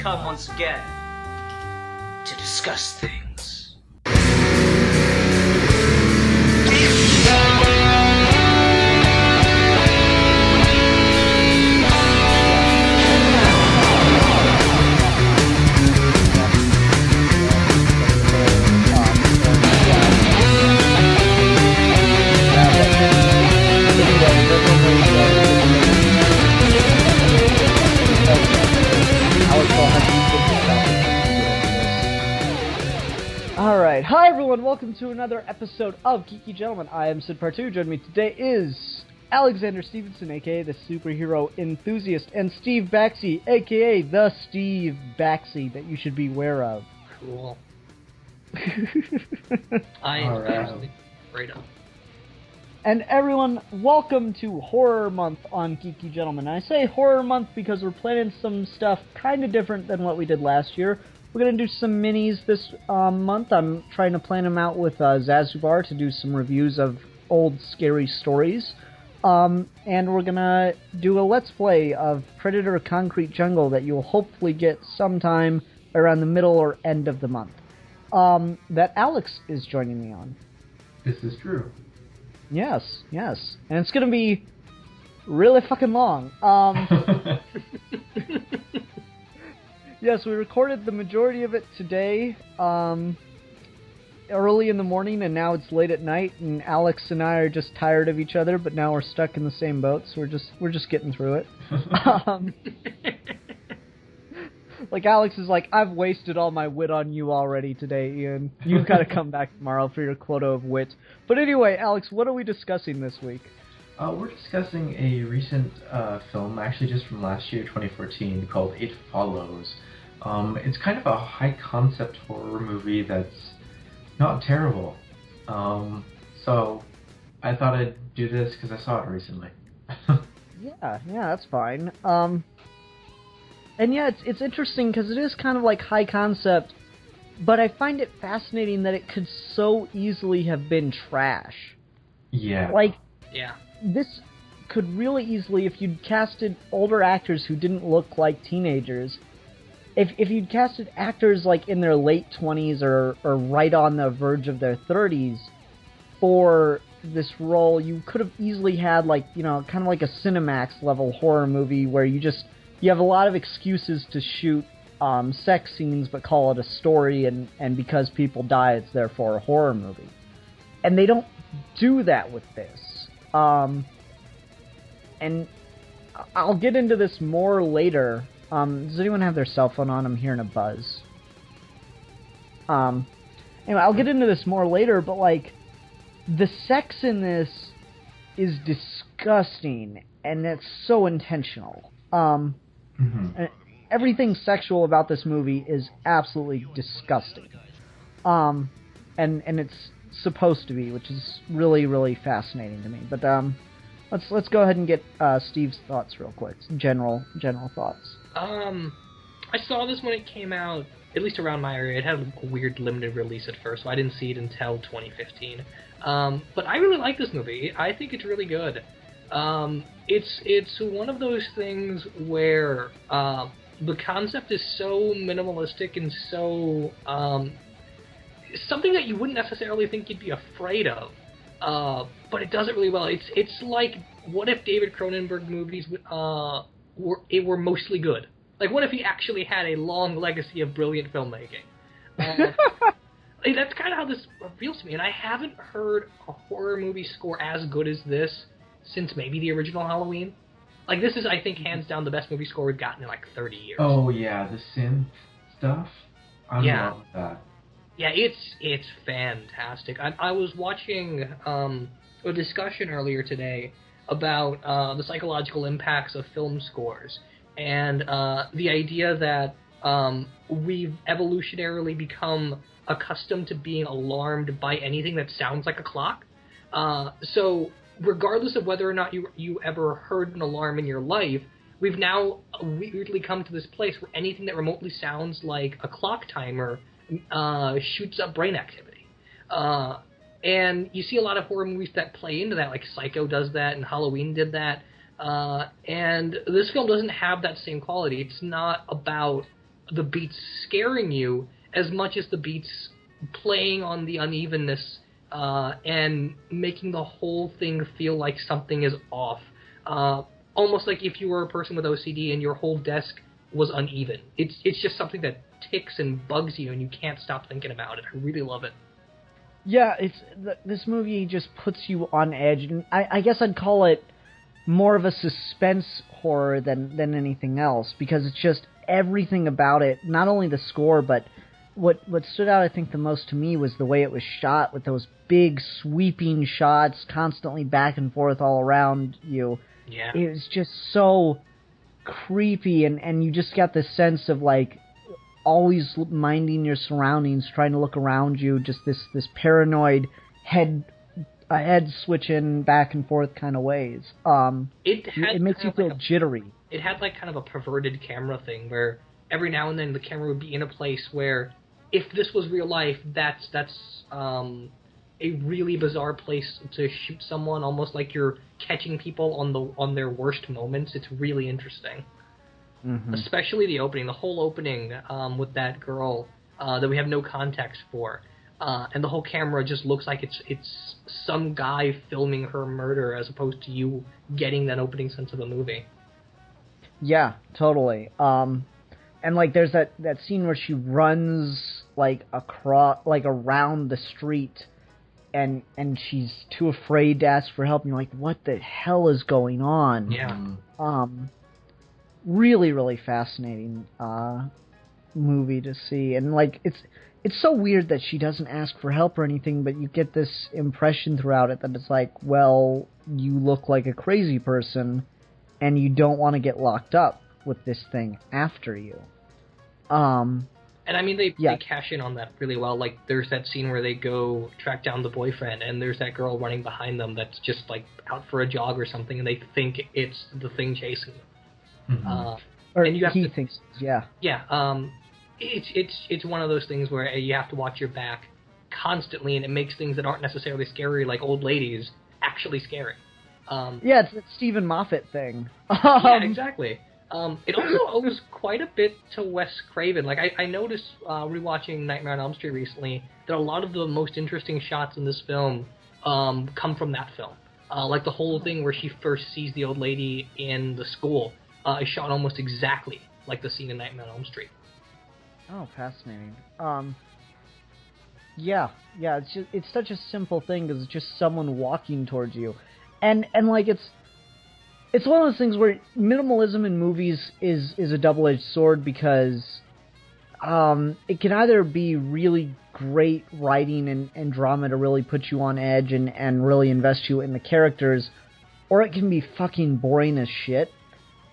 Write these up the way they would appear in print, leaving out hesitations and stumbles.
come once again to discuss things. Alright, hi everyone, welcome to another episode of Geeky Gentlemen. I am Sid Partout. Joining me today is Alexander Stevenson, aka the superhero enthusiast, and Steve Baxey, aka the Steve Baxey that you should be aware of. Cool. I am actually afraid of. And everyone, welcome to Horror Month on Geeky Gentlemen. I say Horror Month because we're planning some stuff kind of different than what we did last year. We're going to do some minis this month. I'm trying to plan them out with Zazubar to do some reviews of old scary stories. And we're going to do a Let's Play of Predator Concrete Jungle that you'll hopefully get sometime around the middle or end of the month. That Alex is joining me on. This is true. Yes. And it's going to be really fucking long. Yes, we recorded the majority of it today, early in the morning, and now it's late at night, and Alex and I are just tired of each other, but now we're stuck in the same boat, so we're just getting through it. Like, Alex is like, I've wasted all my wit on you already today, Ian. You've got to come back tomorrow for your quota of wit. But anyway, Alex, what are we discussing this week? We're discussing a recent film, actually just from last year, 2014, called It Follows. It's kind of a high-concept horror movie that's not terrible. So I thought I'd do this because I saw it recently. Yeah, that's fine. And yeah, it's interesting because it is kind of like high concept, but I find it fascinating that it could so easily have been trash. Yeah. Like, yeah. This could really easily, if you'd casted older actors who didn't look like teenagers, if you'd casted actors like in their late 20s or right on the verge of their 30s for this role, you could have easily had like, you know, kind of like a Cinemax level horror movie where you have a lot of excuses to shoot sex scenes but call it a story, and because people die it's therefore a horror movie. And they don't do that with this. And I'll get into this more later. Does anyone have their cell phone on? I'm hearing a buzz. Anyway, I'll get into this more later, but like, the sex in this is disgusting, and it's so intentional. Everything sexual about this movie is absolutely disgusting. And it's supposed to be, which is really, really fascinating to me. But let's go ahead and get Steve's thoughts real quick. General thoughts. I saw this when it came out, at least around my area. It had a weird limited release at first, so I didn't see it until 2015. But I really like this movie. I think it's really good. It's one of those things where the concept is so minimalistic and so something that you wouldn't necessarily think you'd be afraid of, but it does it really well. It's like, what if David Cronenberg movies were mostly good? Like, what if he actually had a long legacy of brilliant filmmaking? That's kind of how this feels to me, and I haven't heard a horror movie score as good as this since maybe the original Halloween. Like, this is, I think, hands down the best movie score we've gotten in like 30 years. Oh yeah, the synth stuff? I love that. Yeah, it's fantastic. I was watching a discussion earlier today about the psychological impacts of film scores, and the idea that we've evolutionarily become accustomed to being alarmed by anything that sounds like a clock. So regardless of whether or not you ever heard an alarm in your life, we've now weirdly come to this place where anything that remotely sounds like a clock timer shoots up brain activity. And you see a lot of horror movies that play into that, like Psycho does that, and Halloween did that. And this film doesn't have that same quality. It's not about the beats scaring you as much as the beats playing on the unevenness and making the whole thing feel like something is off. Almost like if you were a person with OCD and your whole desk was uneven. It's just something that ticks and bugs you and you can't stop thinking about it. I really love it. Yeah, this movie just puts you on edge, and I guess I'd call it more of a suspense horror than anything else, because it's just everything about it, not only the score, but what stood out, I think, the most to me was the way it was shot, with those big sweeping shots constantly back and forth all around you. Yeah. It was just so creepy, and you just got this sense of, like, always minding your surroundings, trying to look around you, just this paranoid head switching back and forth kind of ways. It makes you feel jittery. It had like kind of a perverted camera thing where every now and then the camera would be in a place where if this was real life, that's a really bizarre place to shoot someone, almost like you're catching people on their worst moments. It's really interesting. Mm-hmm. Especially the opening, the whole opening with that girl that we have no context for. And the whole camera just looks like it's some guy filming her murder as opposed to you getting that opening sense of a movie. Yeah, totally. And like there's that scene where she runs like around the street and she's too afraid to ask for help, and you're like, what the hell is going on? Yeah. Really, really fascinating movie to see. And like it's so weird that she doesn't ask for help or anything, but you get this impression throughout it that it's like, well, you look like a crazy person and you don't want to get locked up with this thing after you. And I mean, they cash in on that really well. Like, there's that scene where they go track down the boyfriend, and there's that girl running behind them that's just, like, out for a jog or something, and they think it's the thing chasing them. Mm-hmm. Or and he thinks, yeah. Yeah, it's one of those things where you have to watch your back constantly, and it makes things that aren't necessarily scary, like old ladies, actually scary. Yeah, it's that Stephen Moffat thing. Yeah, exactly. It also owes quite a bit to Wes Craven. Like, I noticed rewatching Nightmare on Elm Street recently that a lot of the most interesting shots in this film come from that film. Like the whole thing where she first sees the old lady in the school is shot almost exactly like the scene in Nightmare on Elm Street. Oh, fascinating. Yeah, it's such a simple thing because it's just someone walking towards you, and like it's one of those things where minimalism in movies is a double-edged sword, because it can either be really great writing and drama to really put you on edge and really invest you in the characters, or it can be fucking boring as shit.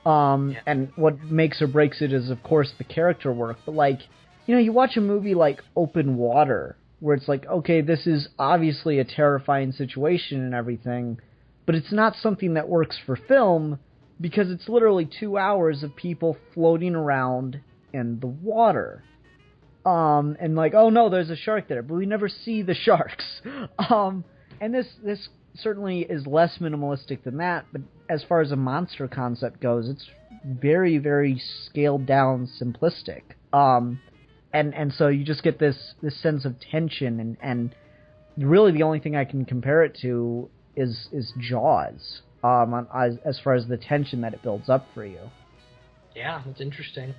And what makes or breaks it is, of course, the character work. But, like, you know, you watch a movie like Open Water, where it's like, okay, this is obviously a terrifying situation and everything, but it's not something that works for film, because it's literally 2 hours of people floating around in the water. And like, oh no, there's a shark there, but we never see the sharks. And this certainly is less minimalistic than that, but as far as a monster concept goes, it's very, very scaled down, simplistic. And so you just get this sense of tension, and really the only thing I can compare it to is Jaws, as far as the tension that it builds up for you. Yeah, that's interesting.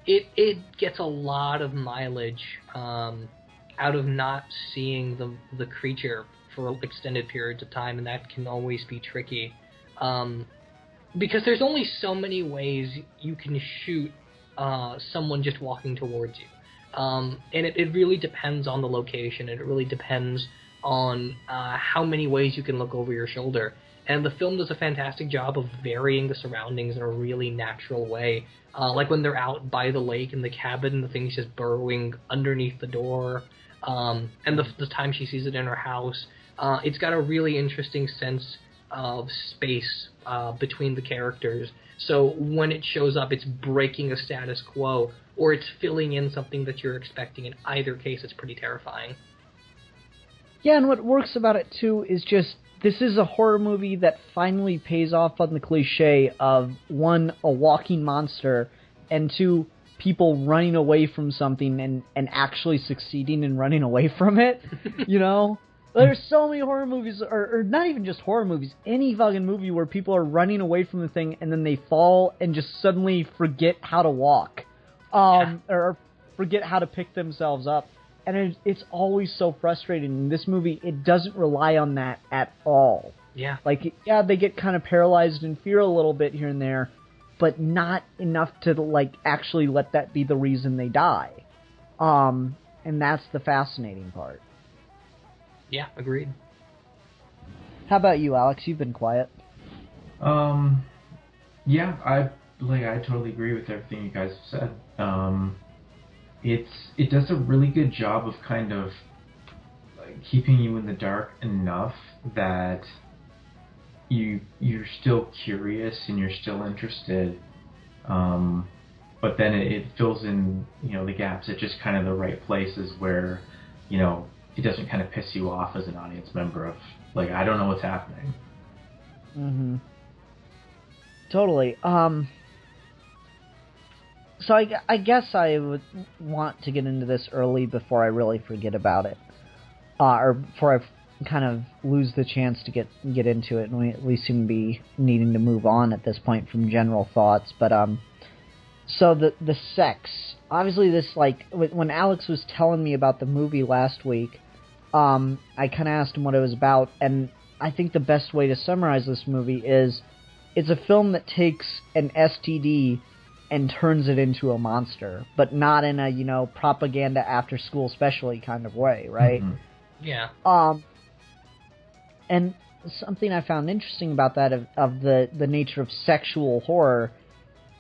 It gets a lot of mileage out of not seeing the creature for extended periods of time, and that can always be tricky. Because there's only so many ways you can shoot someone just walking towards you. And it really depends on the location, and it really depends on how many ways you can look over your shoulder. And the film does a fantastic job of varying the surroundings in a really natural way. Like when they're out by the lake in the cabin, the thing's just burrowing underneath the door. And the time she sees it in her house, it's got a really interesting sense of space between the characters. So when it shows up, it's breaking a status quo, or it's filling in something that you're expecting. In either case, it's pretty terrifying. Yeah, and what works about it, too, is just, this is a horror movie that finally pays off on the cliche of, one, a walking monster, and to people running away from something and actually succeeding in running away from it, you know? There's so many horror movies, or not even just horror movies, any fucking movie where people are running away from the thing and then they fall and just suddenly forget how to walk, or forget how to pick themselves up. And it's always so frustrating. In this movie, it doesn't rely on that at all. Yeah. Like, yeah, they get kind of paralyzed in fear a little bit here and there, but not enough to, like, actually let that be the reason they die. And that's the fascinating part. Yeah, agreed. How about you, Alex? You've been quiet. Yeah, I totally agree with everything you guys have said. It does a really good job of kind of keeping you in the dark enough that you're still curious and you're still interested. But then it fills in, the gaps at just kind of the right places where, it doesn't kind of piss you off as an audience member of, I don't know what's happening. Mm-hmm. Totally. So I guess I would want to get into this early before I really forget about it. Or before I kind of lose the chance to get into it, and we seem to be needing to move on at this point from general thoughts. But, so the sex. Obviously this, when Alex was telling me about the movie last week, I kind of asked him what it was about, and I think the best way to summarize this movie is it's a film that takes an STD and turns it into a monster, but not in a, propaganda after school specialty kind of way, right? Mm-hmm. Yeah. And something I found interesting about that of the nature of sexual horror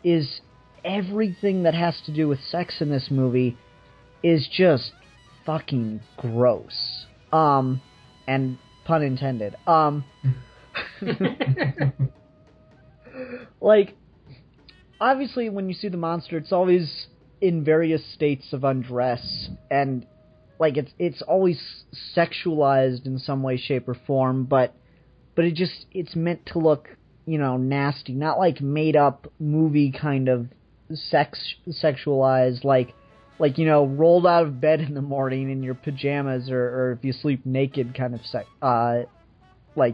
is everything that has to do with sex in this movie is just fucking gross. And pun intended. Obviously when you see the monster, it's always in various states of undress, and it's always sexualized in some way, shape, or form, but it's meant to look, nasty, not like made up movie kind of sexualized, rolled out of bed in the morning in your pajamas, or if you sleep naked kind of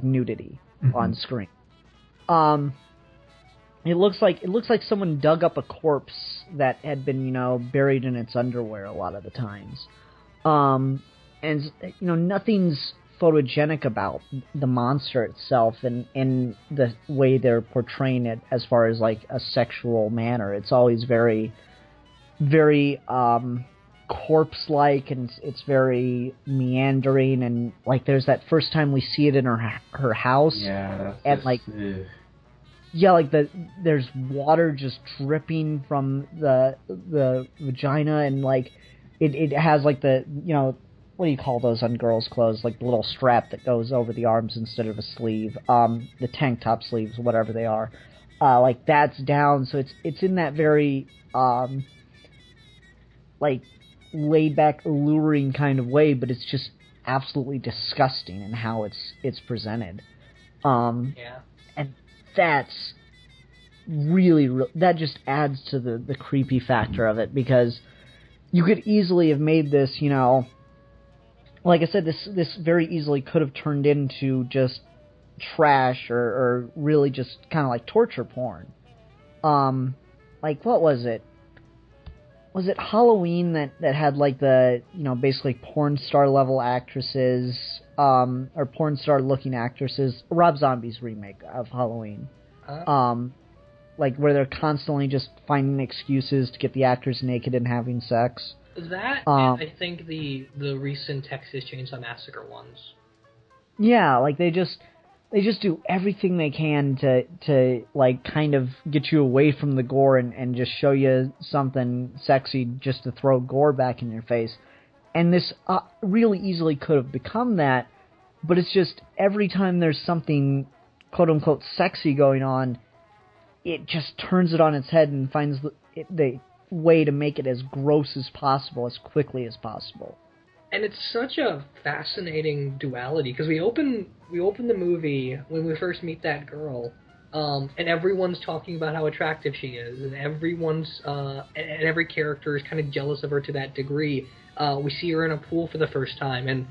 nudity on screen. It looks like someone dug up a corpse that had been, buried in its underwear a lot of the times. And nothing's photogenic about the monster itself and the way they're portraying it as far as a sexual manner. It's always very, very corpse-like, and it's very meandering, and there's that first time we see it in her house. Yeah, that's and yeah, there's water just dripping from the vagina, and it has the what do you call those on girls' clothes? The little strap that goes over the arms instead of a sleeve. The tank top sleeves, whatever they are. That's down, so it's in that very laid back, alluring kind of way, but it's just absolutely disgusting in how it's presented. Yeah. And that's really that just adds to the creepy factor of it, because you could easily have made this, like I said, this very easily could have turned into just trash or really just kind of like torture porn. What was it? Was it Halloween that had the, basically porn star level actresses, or porn star looking actresses, Rob Zombie's remake of Halloween. Where they're constantly just finding excuses to get the actors naked and having sex. That, I think the recent Texas Chainsaw Massacre ones. Yeah, they just do everything they can to kind of get you away from the gore and just show you something sexy just to throw gore back in your face. And this really easily could have become that, but it's just every time there's something quote-unquote sexy going on, it just turns it on its head and finds the way to make it as gross as possible, as quickly as possible. And it's such a fascinating duality, because we open the movie when we first meet that girl, and everyone's talking about how attractive she is, and and every character is kind of jealous of her to that degree. We see her in a pool for the first time, and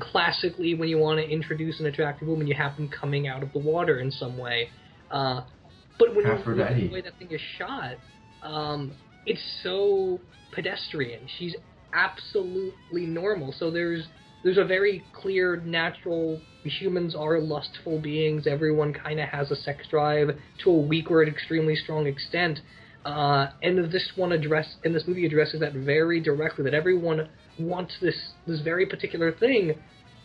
classically, when you want to introduce an attractive woman, you have them coming out of the water in some way. But when you look at the way that thing is shot, it's so pedestrian. She's absolutely normal. So there's a very clear, natural. Humans are lustful beings. Everyone kind of has a sex drive to a weak or an extremely strong extent. And this movie addresses that very directly. That everyone wants this very particular thing.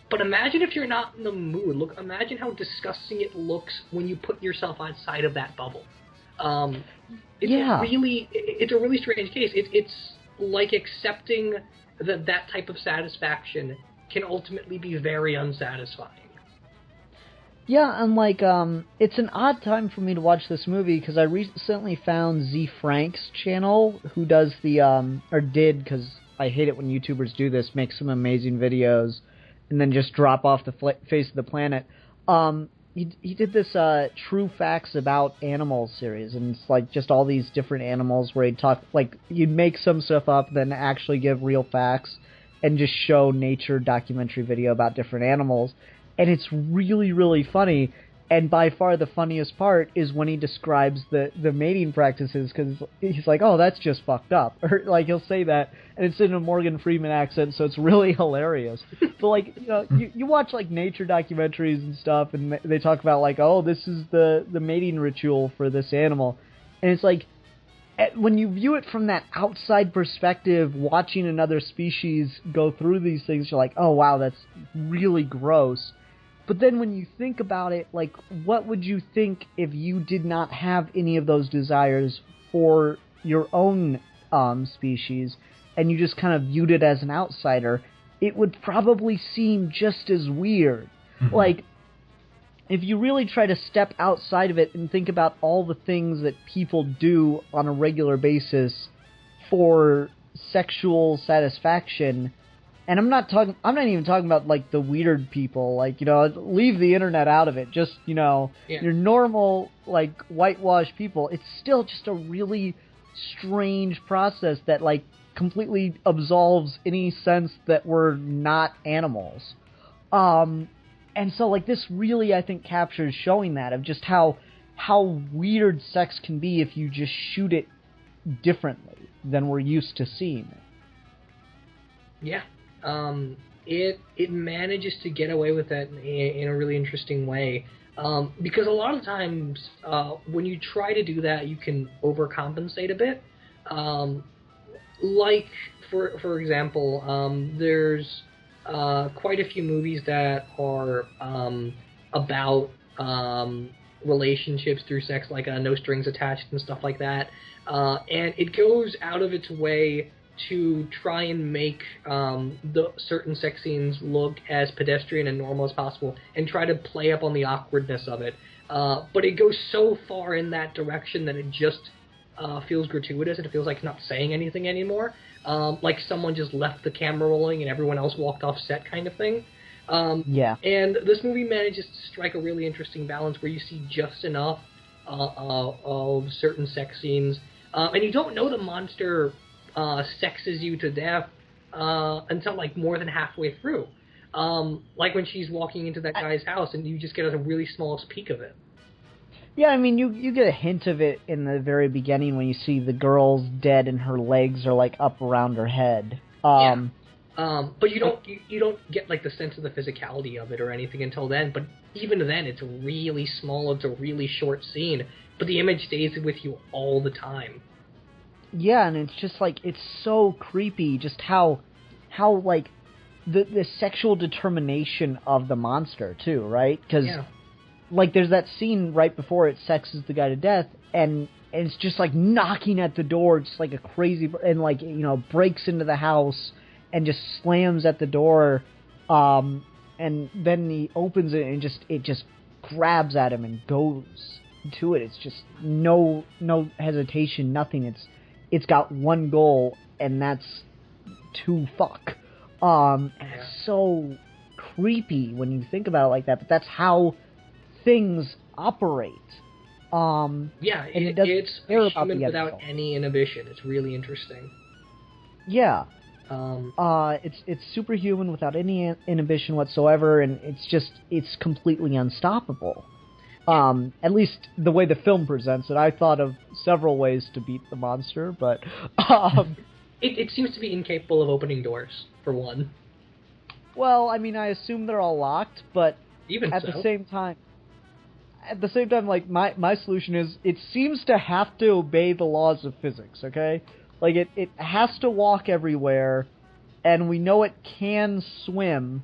But imagine if you're not in the mood. Imagine how disgusting it looks when you put yourself outside of that bubble. It's a really strange case. It's like accepting that type of satisfaction can ultimately be very unsatisfying. Yeah, and like, it's an odd time for me to watch this movie because I recently found Z Frank's channel, who does did, because I hate it when YouTubers do this, make some amazing videos and then just drop off the face of the planet. He did this True Facts About Animals series, and it's like just all these different animals where he'd talk, like, you'd make some stuff up, then actually give real facts and just show nature documentary video about different animals. And it's really, really funny. And by far the funniest part is when he describes the mating practices, because he's like, oh, that's just fucked up. Or, like, he'll say that, and it's in a Morgan Freeman accent, so it's really hilarious. But, like, you know, you watch, like, nature documentaries and stuff, and they talk about, like, oh, this is the mating ritual for this animal. And it's like, when you view it from that outside perspective, watching another species go through these things, you're like, oh, wow, that's really gross. But then when you think about it, like, what would you think if you did not have any of those desires for your own species, and you just kind of viewed it as an outsider? It would probably seem just as weird. Mm-hmm. Like, if you really try to step outside of it and think about all the things that people do on a regular basis for sexual satisfaction. And I'm not even talking about, like, the weird people, like, you know, leave the internet out of it. Just, you know, your normal, like, whitewashed people. It's still just a really strange process that, like, completely absolves any sense that we're not animals. And so, like, this really, I think, captures showing that, of just how weird sex can be if you just shoot it differently than we're used to seeing it. Yeah. It manages to get away with that in a really interesting way, because a lot of times when you try to do that, you can overcompensate a bit. Like for example, there's quite a few movies that are about relationships through sex, like No Strings Attached and stuff like that, and it goes out of its way to try and make the certain sex scenes look as pedestrian and normal as possible, and try to play up on the awkwardness of it. But it goes so far in that direction that it just feels gratuitous, and it feels like it's not saying anything anymore. Like someone just left the camera rolling and everyone else walked off set, kind of thing. Yeah. And this movie manages to strike a really interesting balance where you see just enough of certain sex scenes, and you don't know the monster sexes you to death until, like, more than halfway through. Like when she's walking into that guy's house and you just get a really small peek of it. Yeah, I mean, you get a hint of it in the very beginning when you see the girl's dead and her legs are, like, up around her head. But you don't get, like, the sense of the physicality of it or anything until then. But even then, it's really small. It's a really short scene, but the image stays with you all the time. Yeah, and it's just, like, it's so creepy just how like, the sexual determination of the monster, too, right? Because, like, there's that scene right before it sexes the guy to death, and it's just, like, knocking at the door, just like a crazy, and, like, you know, breaks into the house and just slams at the door, and then he opens it and it just grabs at him and goes to it. It's just no hesitation, nothing. It's got one goal, and that's to fuck. And it's so creepy when you think about it like that, but that's how things operate. Yeah, and it doesn't it's care a about human the without insult. any inhibition. It's really interesting. Yeah. Um, It's superhuman without any inhibition whatsoever, and it's completely unstoppable. At least the way the film presents it. I thought of several ways to beat the monster, but it seems to be incapable of opening doors, for one. well, I mean, I assume they're all locked, but Even at so. the same time, like my solution is it seems to have to obey the laws of physics. Okay, like it has to walk everywhere, and we know it can swim,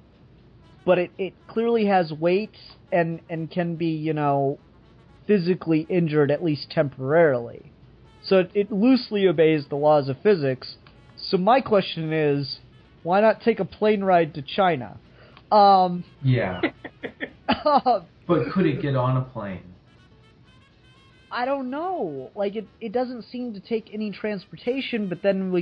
but it clearly has weight and can be, physically injured, at least temporarily. So it loosely obeys the laws of physics. So my question is, why not take a plane ride to China? Yeah. But could it get on a plane? I don't know. Like, it doesn't seem to take any transportation, but then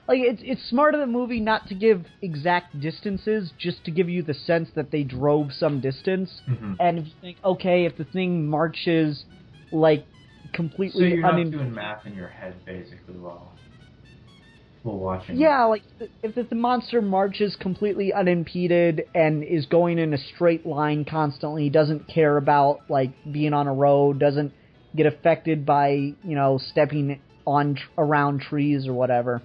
it's smart of the movie not to give exact distances, just to give you the sense that they drove some distance. Mm-hmm. And if you think, okay, if the thing marches, like, completely... So you're not doing math in your head, basically, while watching. Yeah, like, if the monster marches completely unimpeded and is going in a straight line constantly, doesn't care about, like, being on a road, doesn't get affected by, stepping on around trees or whatever...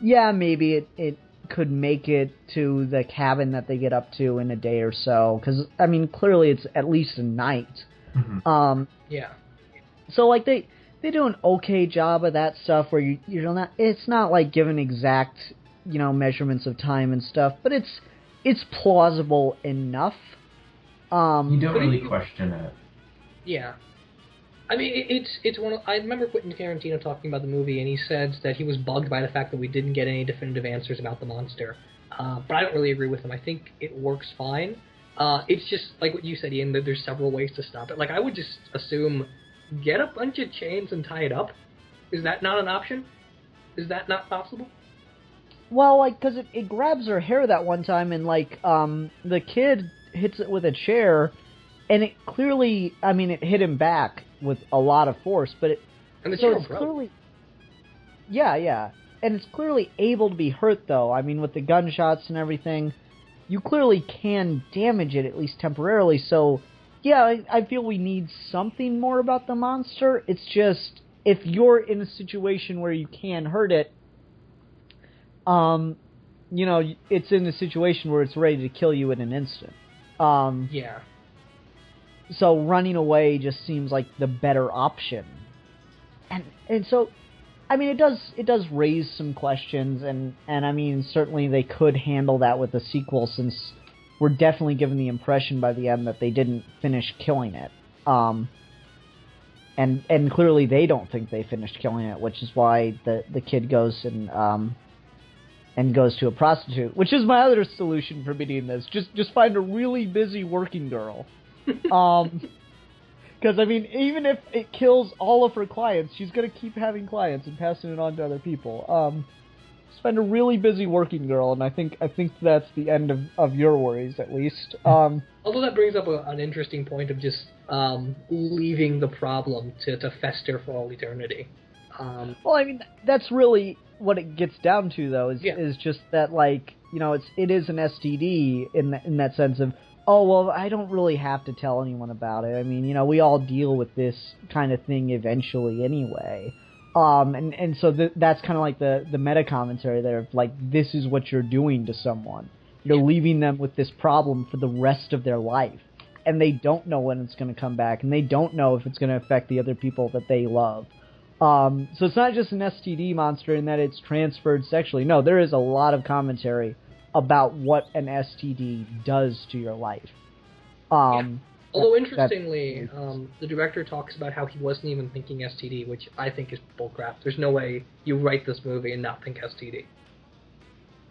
Yeah, maybe it could make it to the cabin that they get up to in a day or so. Because, I mean, clearly it's at least a night. Mm-hmm. Yeah. So, like, they do an okay job of that stuff where you're not... It's not, like, given exact, measurements of time and stuff. But it's plausible enough. You don't really question it. Yeah. I mean, it's one of... I remember Quentin Tarantino talking about the movie, and he said that he was bugged by the fact that we didn't get any definitive answers about the monster. But I don't really agree with him. I think it works fine. It's just, like what you said, Ian, that there's several ways to stop it. Like, I would just assume, get a bunch of chains and tie it up. Is that not an option? Is that not possible? Well, like, because it grabs her hair that one time, and, like, the kid hits it with a chair, and it clearly... I mean, it hit him back with a lot of force, but And the so chair it's broke. clearly... Yeah, and it's clearly able to be hurt, though. I mean, with the gunshots and everything, you clearly can damage it, at least temporarily, so... Yeah, I feel we need something more about the monster. It's just, if you're in a situation where you can hurt it, it's in a situation where it's ready to kill you in an instant. Yeah. So running away just seems like the better option. And so, I mean, it does raise some questions, and I mean, certainly they could handle that with a sequel, since we're definitely given the impression by the end that they didn't finish killing it. And clearly they don't think they finished killing it, which is why the kid goes and goes to a prostitute, which is my other solution for beating this. Just find a really busy working girl. Because, I mean, even if it kills all of her clients, she's going to keep having clients and passing it on to other people. Just find a really busy working girl, and I think that's the end of your worries, at least. Although that brings up an interesting point of just leaving the problem to fester for all eternity. Well, I mean, that's really what it gets down to, though, is just that, like, it is an STD in that sense of, oh, well, I don't really have to tell anyone about it. I mean, we all deal with this kind of thing eventually anyway. And so that's kind of like the meta commentary there of, like, this is what you're doing to someone. You're leaving them with this problem for the rest of their life. And they don't know when it's going to come back, and they don't know if it's going to affect the other people that they love. So it's not just an STD monster in that it's transferred sexually. No, there is a lot of commentary about what an STD does to your life. Although, interestingly, the director talks about how he wasn't even thinking STD, which I think is bullcrap. There's no way you write this movie and not think STD.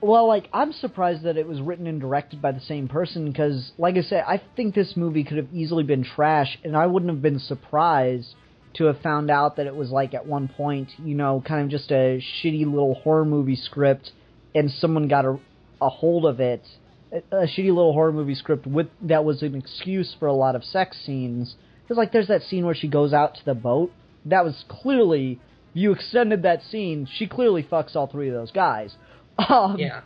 Well, like, I'm surprised that it was written and directed by the same person, because, like I said, I think this movie could have easily been trash, and I wouldn't have been surprised to have found out that it was, like, at one point, kind of just a shitty little horror movie script, and someone got a hold of it, a shitty little horror movie script that was an excuse for a lot of sex scenes. Because, Because, like, there's that scene where she goes out to the boat. That was clearly, you extended that scene, she clearly fucks all three of those guys. Yeah.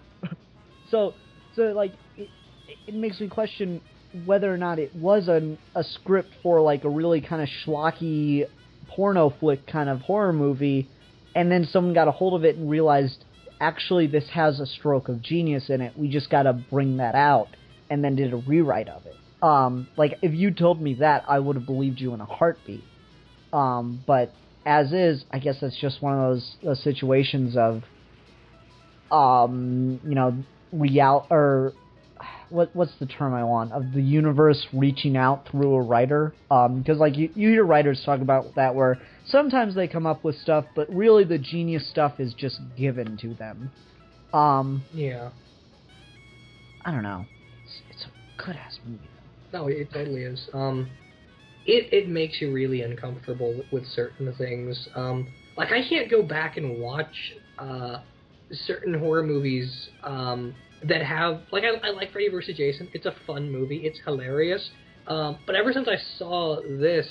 So like, it makes me question whether or not it was a script for, like, a really kind of schlocky porno flick kind of horror movie, and then someone got a hold of it and realized, actually, this has a stroke of genius in it. We just got to bring that out, and then did a rewrite of it. Like, if you told me that, I would have believed you in a heartbeat. But as is, I guess that's just one of those situations of, you know, what's the term I want? Of the universe reaching out through a writer. Because, like, you hear writers talk about that, where sometimes they come up with stuff, but really the genius stuff is just given to them. Yeah. I don't know. It's a good-ass movie. No, it totally is. It makes you really uncomfortable with certain things. Like, I can't go back and watch certain horror movies that have... Like, I like Freddy vs. Jason. It's a fun movie. It's hilarious. But ever since I saw this,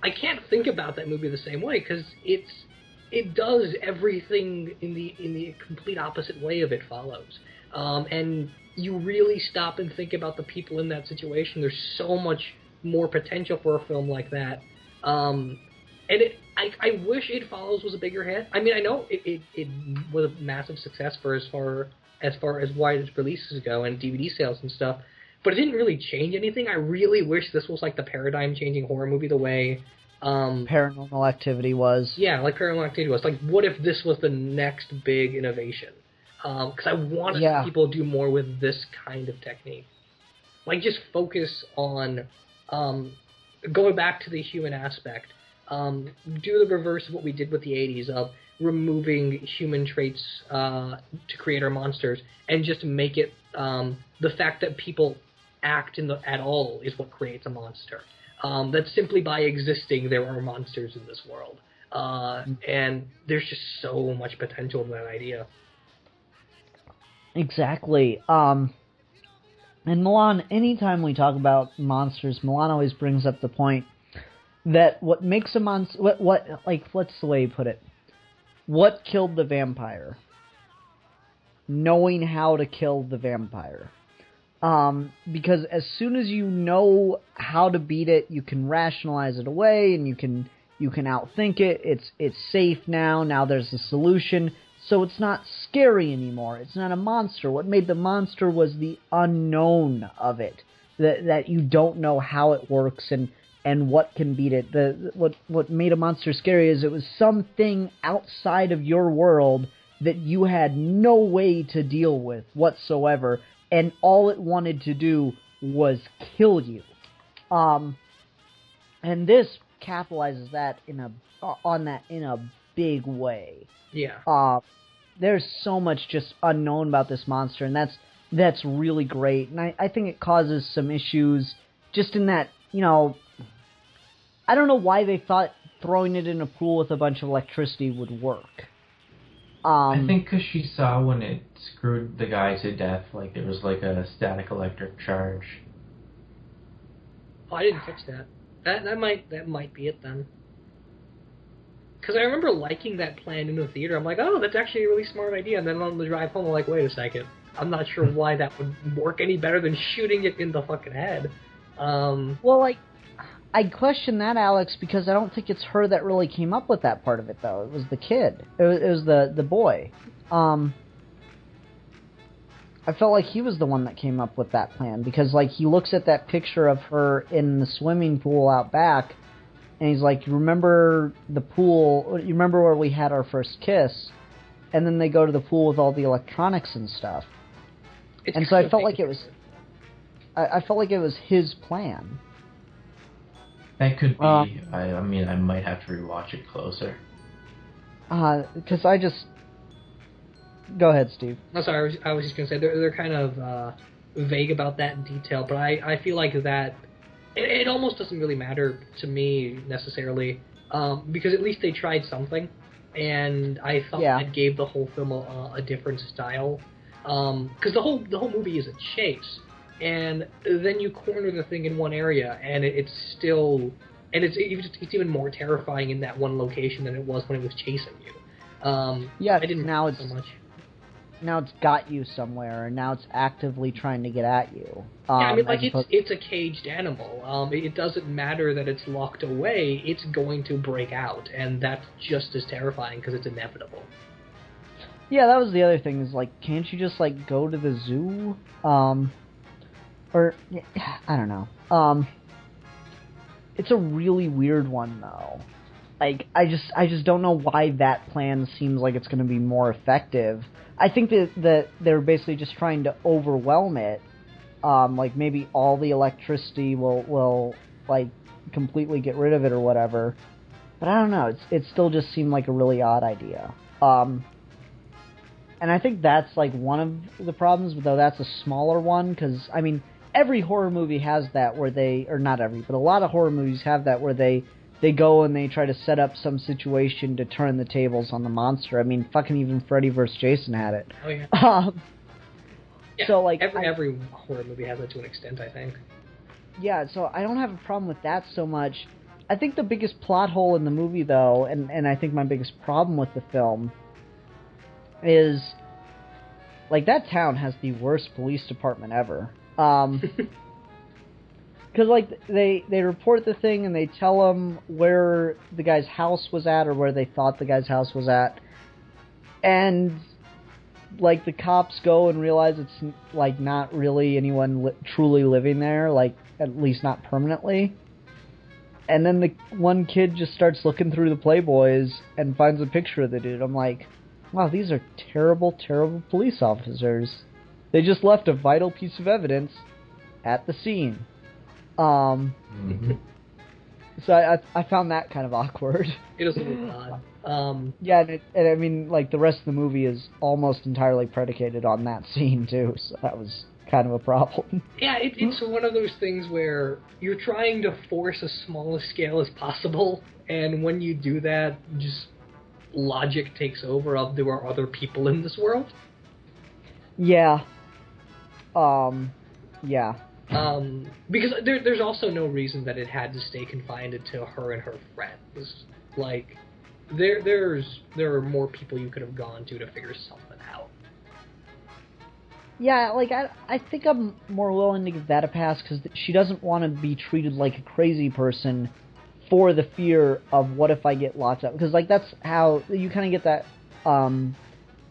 I can't think about that movie the same way, because it does everything in the complete opposite way of It Follows. And you really stop and think about the people in that situation. There's so much more potential for a film like that. And I wish It Follows was a bigger hit. I mean, I know it was a massive success for as far as wide releases go and DVD sales and stuff, but it didn't really change anything. I really wish this was like the paradigm-changing horror movie the way Paranormal Activity was. Yeah, like Paranormal Activity was. Like, what if this was the next big innovation? Because I want to see people do more with this kind of technique. Like, just focus on going back to the human aspect. Do the reverse of what we did with the 80s of removing human traits to create our monsters, and just make it the fact that people act at all is what creates a monster. That simply by existing there are monsters in this world. And there's just so much potential in that idea. Exactly. And Milan, anytime we talk about monsters, Milan always brings up the point that what makes a monster... what's the way you put it? What killed the vampire? Knowing how to kill the vampire. Because as soon as you know how to beat it, you can rationalize it away, and you can outthink it. It's safe now. Now there's a solution. So it's not scary anymore. It's not a monster. What made the monster was the unknown of it. That you don't know how it works and what can beat it. What made a monster scary is it was something outside of your world that you had no way to deal with whatsoever, and all it wanted to do was kill you. And this capitalizes that in a big way. Yeah. There's so much just unknown about this monster, and that's really great. And I think it causes some issues just in that, you know, I don't know why they thought throwing it in a pool with a bunch of electricity would work. I think because she saw when it screwed the guy to death, like there was like a static electric charge. Oh, I didn't catch that. That might be it then. Because I remember liking that plan in the theater. I'm like, oh, that's actually a really smart idea. And then on the drive home, I'm like, wait a second. I'm not sure why that would work any better than shooting it in the fucking head. Well, like, I question that, Alex, because I don't think it's her that really came up with that part of it, though. It was the kid. It was the boy. I felt like he was the one that came up with that plan, because, like, he looks at that picture of her in the swimming pool out back, and he's like, you remember the pool, you remember where we had our first kiss? And then they go to the pool with all the electronics and stuff. And so I felt like it was... I felt like it was his plan. That could be. I mean, I might have to rewatch it closer. Because I just... Go ahead, Steve. No, sorry, I was just going to say, they're kind of vague about that in detail, but I feel like that... It almost doesn't really matter to me, necessarily, because at least they tried something, and I thought that gave the whole film a different style. Because the whole movie is a chase, and then you corner the thing in one area, and it's still and it's even more terrifying in that one location than it was when it was chasing you. Yeah, I didn't now like it's it so much. now it's got you somewhere, and now it's actively trying to get at you. Yeah, I mean, like, as opposed- it's a caged animal. It doesn't matter that it's locked away; it's going to break out, and that's just as terrifying because it's inevitable. Yeah, that was the other thing, is, like, can't you just, like, go to the zoo? Or, I don't know. It's a really weird one, though. Like, I just don't know why that plan seems like it's going to be more effective. I think that they're basically just trying to overwhelm it. Like, maybe all the electricity will like, completely get rid of it or whatever. But I don't know, it still just seemed like a really odd idea. And I think that's, like, one of the problems, though that's a smaller one, because, I mean, every horror movie has that where they, or not every, but a lot of horror movies have that where they go and they try to set up some situation to turn the tables on the monster. I mean, fucking even Freddy vs. Jason had it. Oh yeah. Yeah, so, like, every horror movie has that to an extent, I think. Yeah, so I don't have a problem with that so much. I think the biggest plot hole in the movie, though, and I think my biggest problem with the film, is, like, that town has the worst police department ever. Because, like, they report the thing and they tell them where the guy's house was at, or where they thought the guy's house was at. And, like, the cops go and realize it's, like, not really anyone truly living there, like, at least not permanently. And then the one kid just starts looking through the Playboys and finds a picture of the dude. I'm like, wow, these are terrible, terrible police officers. They just left a vital piece of evidence at the scene. So I found that kind of awkward. It is a little odd. Yeah, and I mean, like, the rest of the movie is almost entirely predicated on that scene, too, so that was kind of a problem. Yeah, it's one of those things where you're trying to force as small a scale as possible, and when you do that, just logic takes over of there are other people in this world. Yeah. Yeah. Because there's also no reason that it had to stay confined to her and her friends. Like, there are more people you could have gone to figure something out. Yeah, like, I think I'm more willing to give that a pass, because she doesn't want to be treated like a crazy person for the fear of what if I get locked up. Because, like, that's how you kind of get that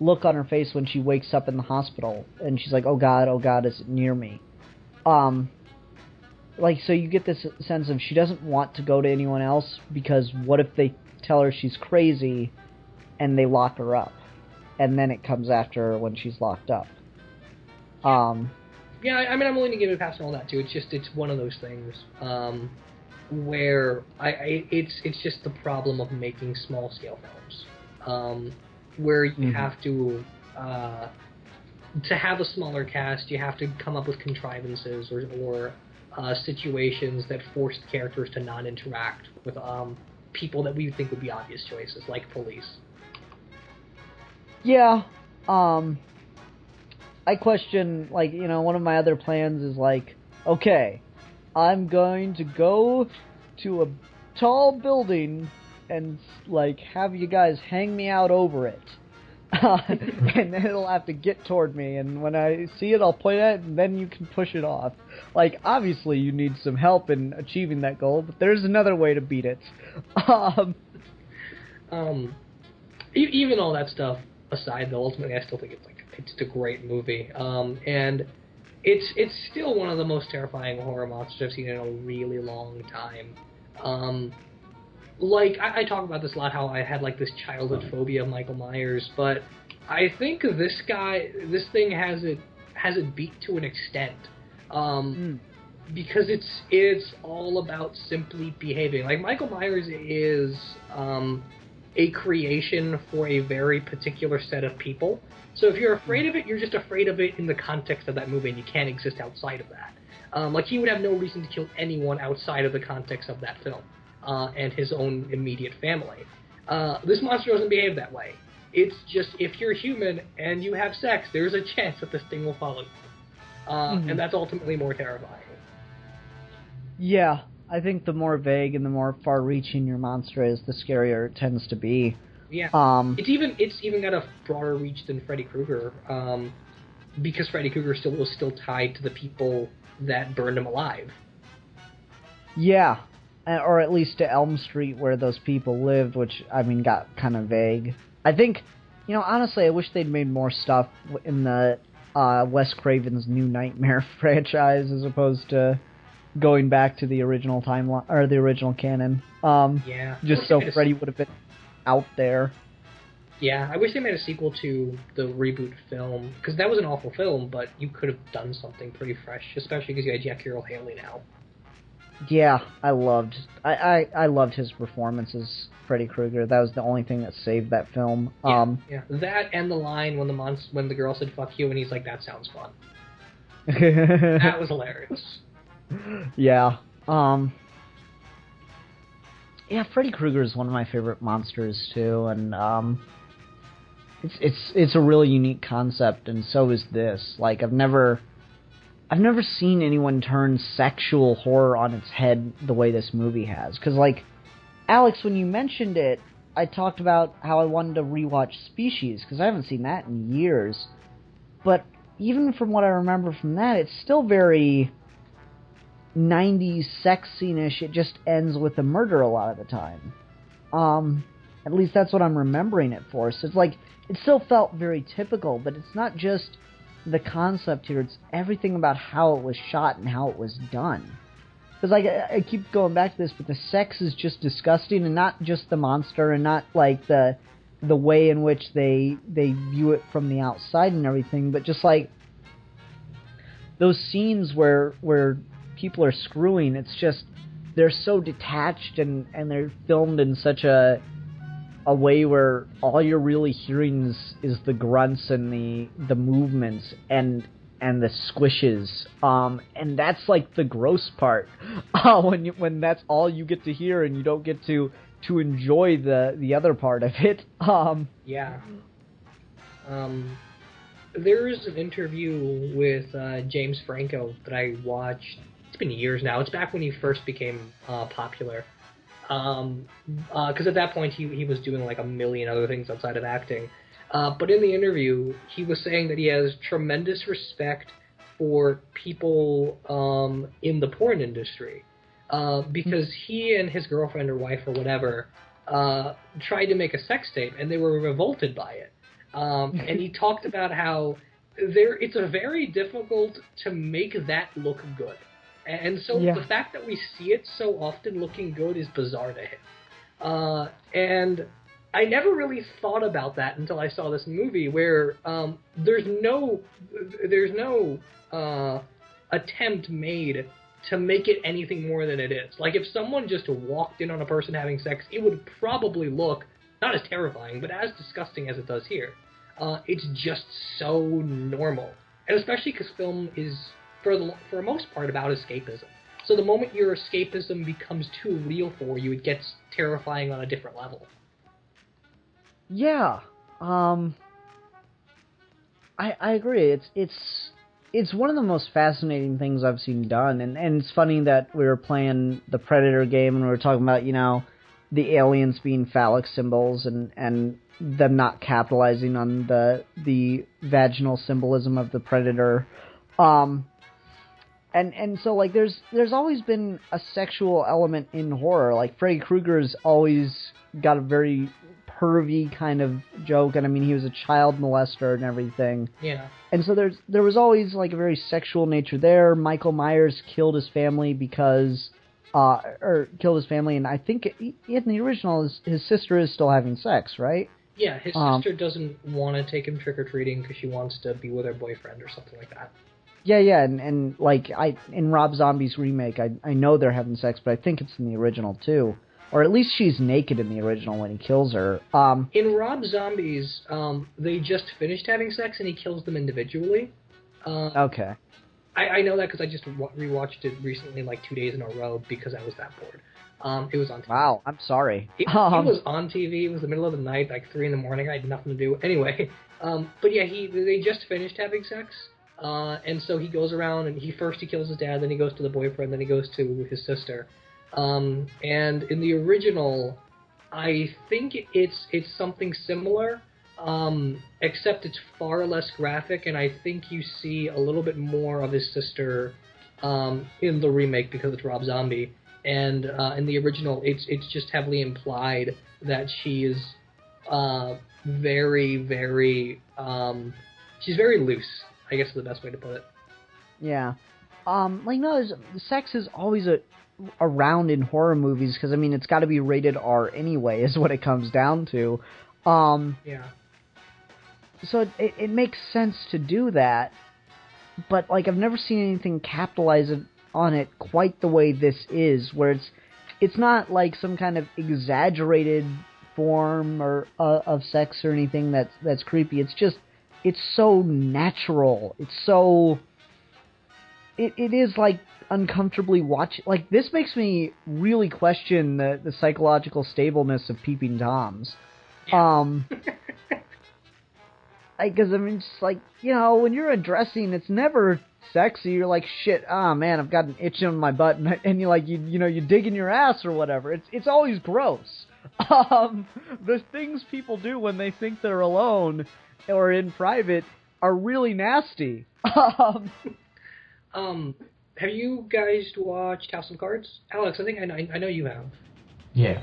look on her face when she wakes up in the hospital, and she's like, oh God, is it near me? Like, so you get this sense of she doesn't want to go to anyone else, because what if they tell her she's crazy and they lock her up, and then it comes after her when she's locked up. Yeah, I mean, I'm willing to give it a pass on all that too. It's one of those things where it's just the problem of making small scale films, where you have to have a smaller cast, you have to come up with contrivances or situations that force the characters to not interact with people that we think would be obvious choices, like police. Yeah, I question, like, you know, one of my other plans is, like, okay, I'm going to go to a tall building and, like, have you guys hang me out over it. And then it'll have to get toward me, and when I see it, I'll point at it, and then you can push it off. Like, obviously you need some help in achieving that goal, but there's another way to beat it. Even all that stuff aside, though, ultimately I still think it's a great movie. And it's still one of the most terrifying horror monsters I've seen in a really long time. Like, I talk about this a lot, how I had, like, this childhood phobia of Michael Myers, but I think this thing has it beat to an extent. Because it's all about simply behaving. Like, Michael Myers is a creation for a very particular set of people. So if you're afraid of it, you're just afraid of it in the context of that movie, and you can't exist outside of that. Like, he would have no reason to kill anyone outside of the context of that film. And his own immediate family. This monster doesn't behave that way. It's just, if you're human and you have sex, there's a chance that this thing will follow you. And that's ultimately more terrifying. Yeah, I think the more vague and the more far-reaching your monster is, the scarier it tends to be. Yeah. It's even got a broader reach than Freddy Krueger, because Freddy Krueger was still tied to the people that burned him alive. Yeah, or at least to Elm Street where those people lived, which, I mean, got kind of vague. I think, honestly, I wish they'd made more stuff in the Wes Craven's New Nightmare franchise as opposed to going back to the original timeline, or the original canon. Yeah. Just so Freddy would have been out there. Yeah, I wish they made a sequel to the reboot film, because that was an awful film, but you could have done something pretty fresh, especially because you had Jackie Earle Haley now. Yeah, I loved his performance as Freddy Krueger. That was the only thing that saved that film. Yeah. That and the line when the girl said "fuck you" and he's like, "That sounds fun." That was hilarious. Yeah. Yeah, Freddy Krueger is one of my favorite monsters too, and it's a really unique concept, and so is this. Like, I've never seen anyone turn sexual horror on its head the way this movie has. Because, like, Alex, when you mentioned it, I talked about how I wanted to rewatch Species, because I haven't seen that in years. But even from what I remember from that, it's still very 90s sex scene-ish. It just ends with a murder a lot of the time. At least that's what I'm remembering it for. So it's like, it still felt very typical, but it's not just the concept here, it's everything about how it was shot and how it was done. Because, like, I keep going back to this, but the sex is just disgusting, and not just the monster, and not, like, the way in which they view it from the outside and everything, but just, like, those scenes where people are screwing, it's just, they're so detached, and they're filmed in such a way where all you're really hearing is the grunts and the movements and the squishes, and that's like the gross part, when that's all you get to hear and you don't get to enjoy the other part of it. Yeah. There's an interview with James Franco that I watched. It's been years now. It's back when he first became popular. Because at that point he was doing like a million other things outside of acting. But in the interview, he was saying that he has tremendous respect for people in the porn industry. Because he and his girlfriend or wife or whatever tried to make a sex tape, and they were revolted by it. And he talked about how it's very difficult to make that look good. And so the fact that we see it so often looking good is bizarre to him. And I never really thought about that until I saw this movie, where there's no attempt made to make it anything more than it is. Like, if someone just walked in on a person having sex, it would probably look not as terrifying, but as disgusting as it does here. It's just so normal. And especially because film is, for the most part, about escapism. So the moment your escapism becomes too real for you, it gets terrifying on a different level. Yeah. I agree. It's one of the most fascinating things I've seen done, and it's funny that we were playing the Predator game and we were talking about, the aliens being phallic symbols and them not capitalizing on the vaginal symbolism of the Predator. And so, like, there's always been a sexual element in horror. Like, Freddy Krueger's always got a very pervy kind of joke, and I mean, he was a child molester and everything. Yeah. And so there was always, like, a very sexual nature there. Michael Myers killed his family and I think in the original, his sister is still having sex, right? Yeah, his sister doesn't want to take him trick-or-treating because she wants to be with her boyfriend or something like that. Yeah, and like, in Rob Zombie's remake, I know they're having sex, but I think it's in the original too. Or at least she's naked in the original when he kills her. In Rob Zombie's, they just finished having sex and he kills them individually. Okay. I know that because I just rewatched it recently, like 2 days in a row, because I was that bored. It was on TV. Wow, I'm sorry. It was on TV. It was the middle of the night, like 3 in the morning. I had nothing to do. Anyway, but yeah, they just finished having sex. And so he goes around and he kills his dad, then he goes to the boyfriend, then he goes to his sister. And in the original, I think it's something similar, except it's far less graphic, and I think you see a little bit more of his sister in the remake because it's Rob Zombie. And in the original, it's just heavily implied that she is very, very she's very loose, I guess is the best way to put it. Yeah. No, sex is always around in horror movies because, I mean, it's got to be rated R anyway, is what it comes down to. Yeah. So it makes sense to do that, but, like, I've never seen anything capitalize on it quite the way this is, where it's not like some kind of exaggerated form or of sex or anything that's creepy. It's so natural. It's so... It is, like, uncomfortably watch. Like, this makes me really question the psychological stableness of peeping toms. Because, I mean, just like, you know, when you're undressing, it's never sexy. You're like, shit, man, I've got an itch on my butt, and you like, you dig in your ass or whatever. It's always gross. The things people do when they think they're alone or in private are really nasty. Have you guys watched House of Cards? Alex, I think I know you have. Yeah.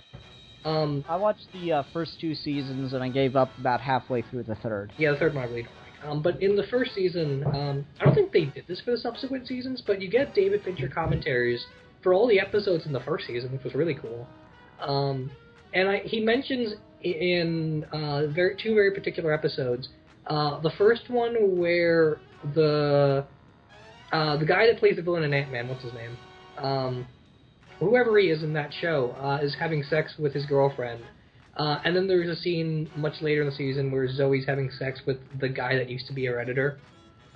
I watched the first 2 seasons, and I gave up about halfway through the third. Yeah, the third one I really don't like. But in the first season, I don't think they did this for the subsequent seasons, but you get David Fincher commentaries for all the episodes in the first season, which was really cool. And he mentions in 2 very particular episodes. The first one where the guy that plays the villain in Ant-Man, what's his name? Whoever he is in that show is having sex with his girlfriend. And then there's a scene much later in the season where Zoe's having sex with the guy that used to be her editor.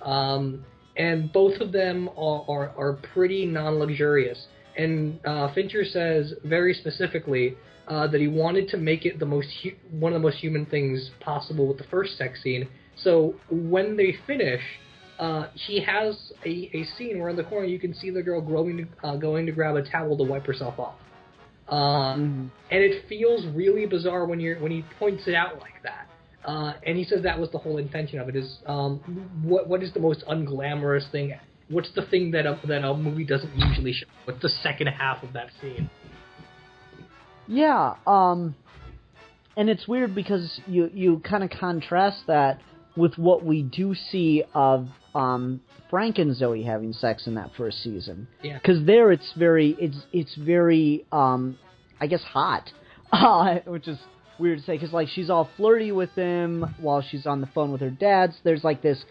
And both of them are pretty non-luxurious. And Fincher says very specifically that he wanted to make it one of the most human things possible with the first sex scene. So when they finish... she has a scene where in the corner you can see the girl going to grab a towel to wipe herself off, and it feels really bizarre when he points it out like that. And he says that was the whole intention of it. Is what is the most unglamorous thing? What's the thing that a movie doesn't usually show? What's the second half of that scene? Yeah, and it's weird because you kind of contrast that with what we do see of Frank and Zoe having sex in that first season. Yeah. Because there it's very I guess hot, which is weird to say. Because like she's all flirty with him while she's on the phone with her dad. So there's like this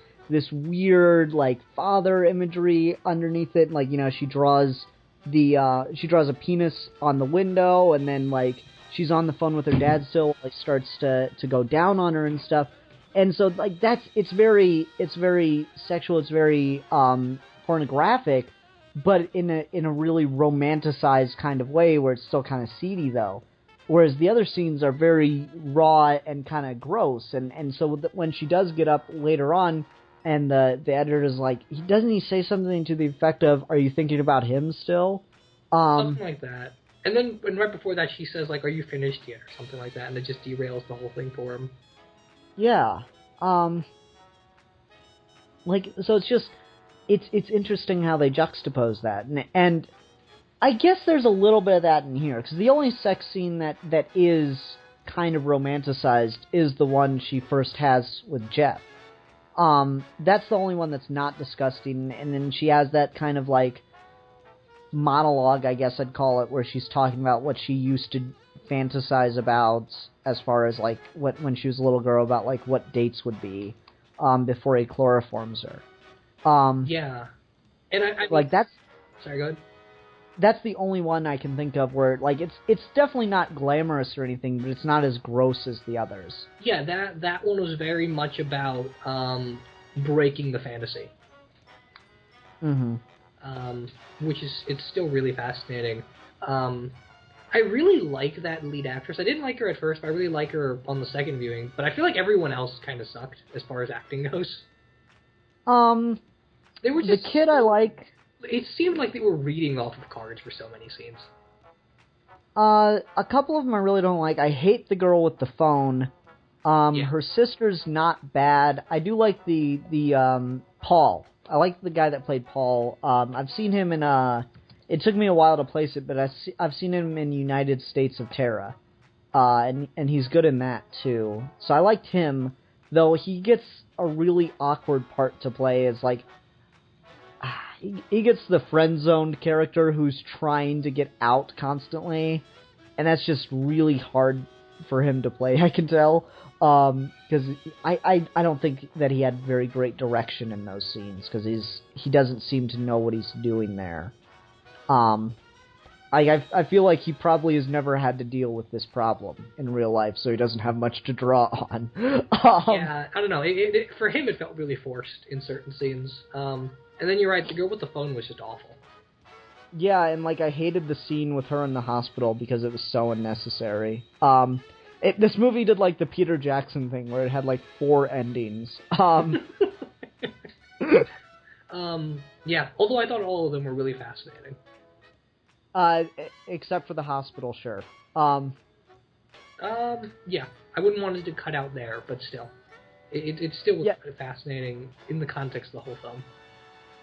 weird like father imagery underneath it. Like, you know, she draws a penis on the window, and then like she's on the phone with her dad still, like starts to go down on her and stuff. And so, like, it's very sexual, it's very pornographic, but in a really romanticized kind of way where it's still kind of seedy, though. Whereas the other scenes are very raw and kind of gross. And so when she does get up later on, and the editor is like, doesn't he say something to the effect of, "Are you thinking about him still?" Something like that. And then right before that, she says, like, "Are you finished yet?" or something like that, and it just derails the whole thing for him. Yeah. So it's interesting how they juxtapose that. And I guess there's a little bit of that in here, because the only sex scene that is kind of romanticized is the one she first has with Jeff. That's the only one that's not disgusting, and then she has that kind of, like, monologue, I guess I'd call it, where she's talking about what she used to fantasize about as far as, like, when she was a little girl, about, like, what dates would be before he chloroforms her. Yeah. And I like, that's... Sorry, go ahead. That's the only one I can think of where, like, it's definitely not glamorous or anything, but it's not as gross as the others. Yeah, that one was very much about breaking the fantasy. Mm-hmm. Which it's still really fascinating. I really like that lead actress. I didn't like her at first, but I really like her on the second viewing. But I feel like everyone else kind of sucked as far as acting goes. They were just... The kid I like... It seemed like they were reading off of cards for so many scenes. A couple of them I really don't like. I hate the girl with the phone. Yeah. Her sister's not bad. I do like the Paul. I like the guy that played Paul. I've seen him in it took me a while to place it, but I've seen him in United States of Terror. And he's good in that too. So I liked him, though he gets a really awkward part to play as like he gets the friend-zoned character who's trying to get out constantly, and that's just really hard for him to play, I can tell, because I don't think that he had very great direction in those scenes, because he doesn't seem to know what he's doing there. I feel like he probably has never had to deal with this problem in real life, so he doesn't have much to draw on. Yeah, I don't know. For him, it felt really forced in certain scenes. And then you're right, the girl with the phone was just awful. Yeah, and like I hated the scene with her in the hospital because it was so unnecessary. This movie did like the Peter Jackson thing where it had like 4 endings. Yeah, although I thought all of them were really fascinating. Except for the hospital, sure. Yeah, I wouldn't want it to cut out there, but still. It still was fascinating in the context of the whole film.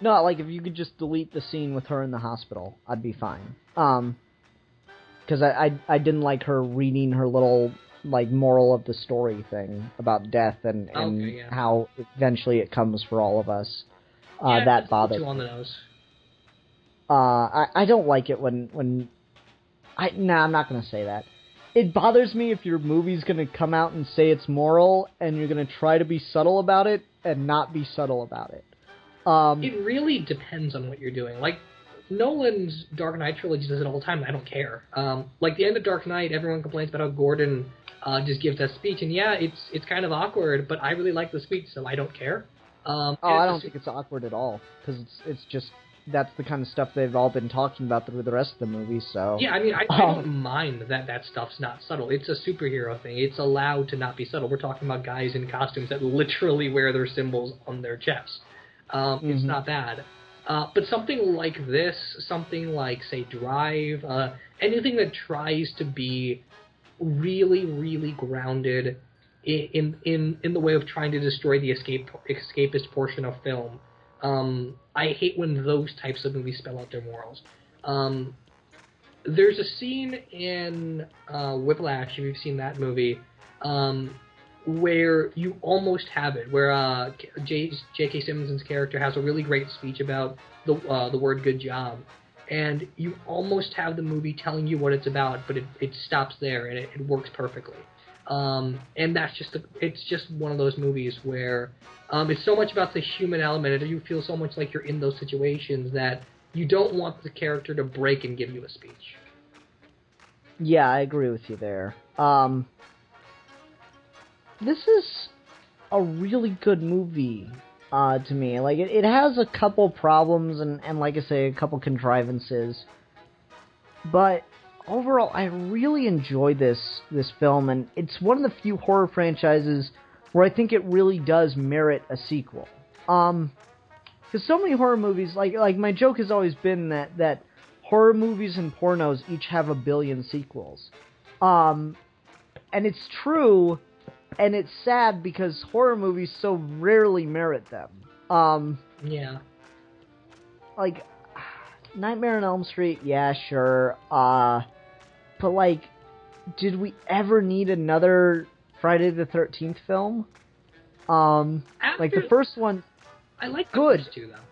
No, like, if you could just delete the scene with her in the hospital, I'd be fine. Because I didn't like her reading her little, like, moral of the story thing about death and how eventually it comes for all of us. That bothered me. Too on the nose. I don't like it when I'm not going to say that. It bothers me if your movie's going to come out and say it's moral, and you're going to try to be subtle about it and not be subtle about it. It really depends on what you're doing. Like, Nolan's Dark Knight trilogy does it all the time, and I don't care. Like, the end of Dark Knight, everyone complains about how Gordon just gives that speech, and yeah, it's kind of awkward, but I really like the speech, so I don't care. I don't think it's awkward at all, because it's just, that's the kind of stuff they've all been talking about through the rest of the movie, so... Yeah, I mean, I don't mind that stuff's not subtle. It's a superhero thing. It's allowed to not be subtle. We're talking about guys in costumes that literally wear their symbols on their chests. It's not bad. But something like this, something like, say, Drive, anything that tries to be really, really grounded in the way of trying to destroy the escapist portion of film, I hate when those types of movies spell out their morals. There's a scene in Whiplash, if you've seen that movie, where you almost have it, where J.K. Simmons' character has a really great speech about the word good job, and you almost have the movie telling you what it's about, but it stops there, and it works perfectly. And that's it's just one of those movies where it's so much about the human element, and you feel so much like you're in those situations that you don't want the character to break and give you a speech. Yeah, I agree with you there. This is a really good movie, to me. Like, it has a couple problems and like I say, a couple contrivances. But overall, I really enjoy this film, and it's one of the few horror franchises where I think it really does merit a sequel. Because so many horror movies, like my joke has always been that horror movies and pornos each have a billion sequels. And it's true, and it's sad because horror movies so rarely merit them. Yeah. Like, Nightmare on Elm Street, yeah, sure. But, like, did we ever need another Friday the 13th film? Like, the first one... I like the good. first two, though.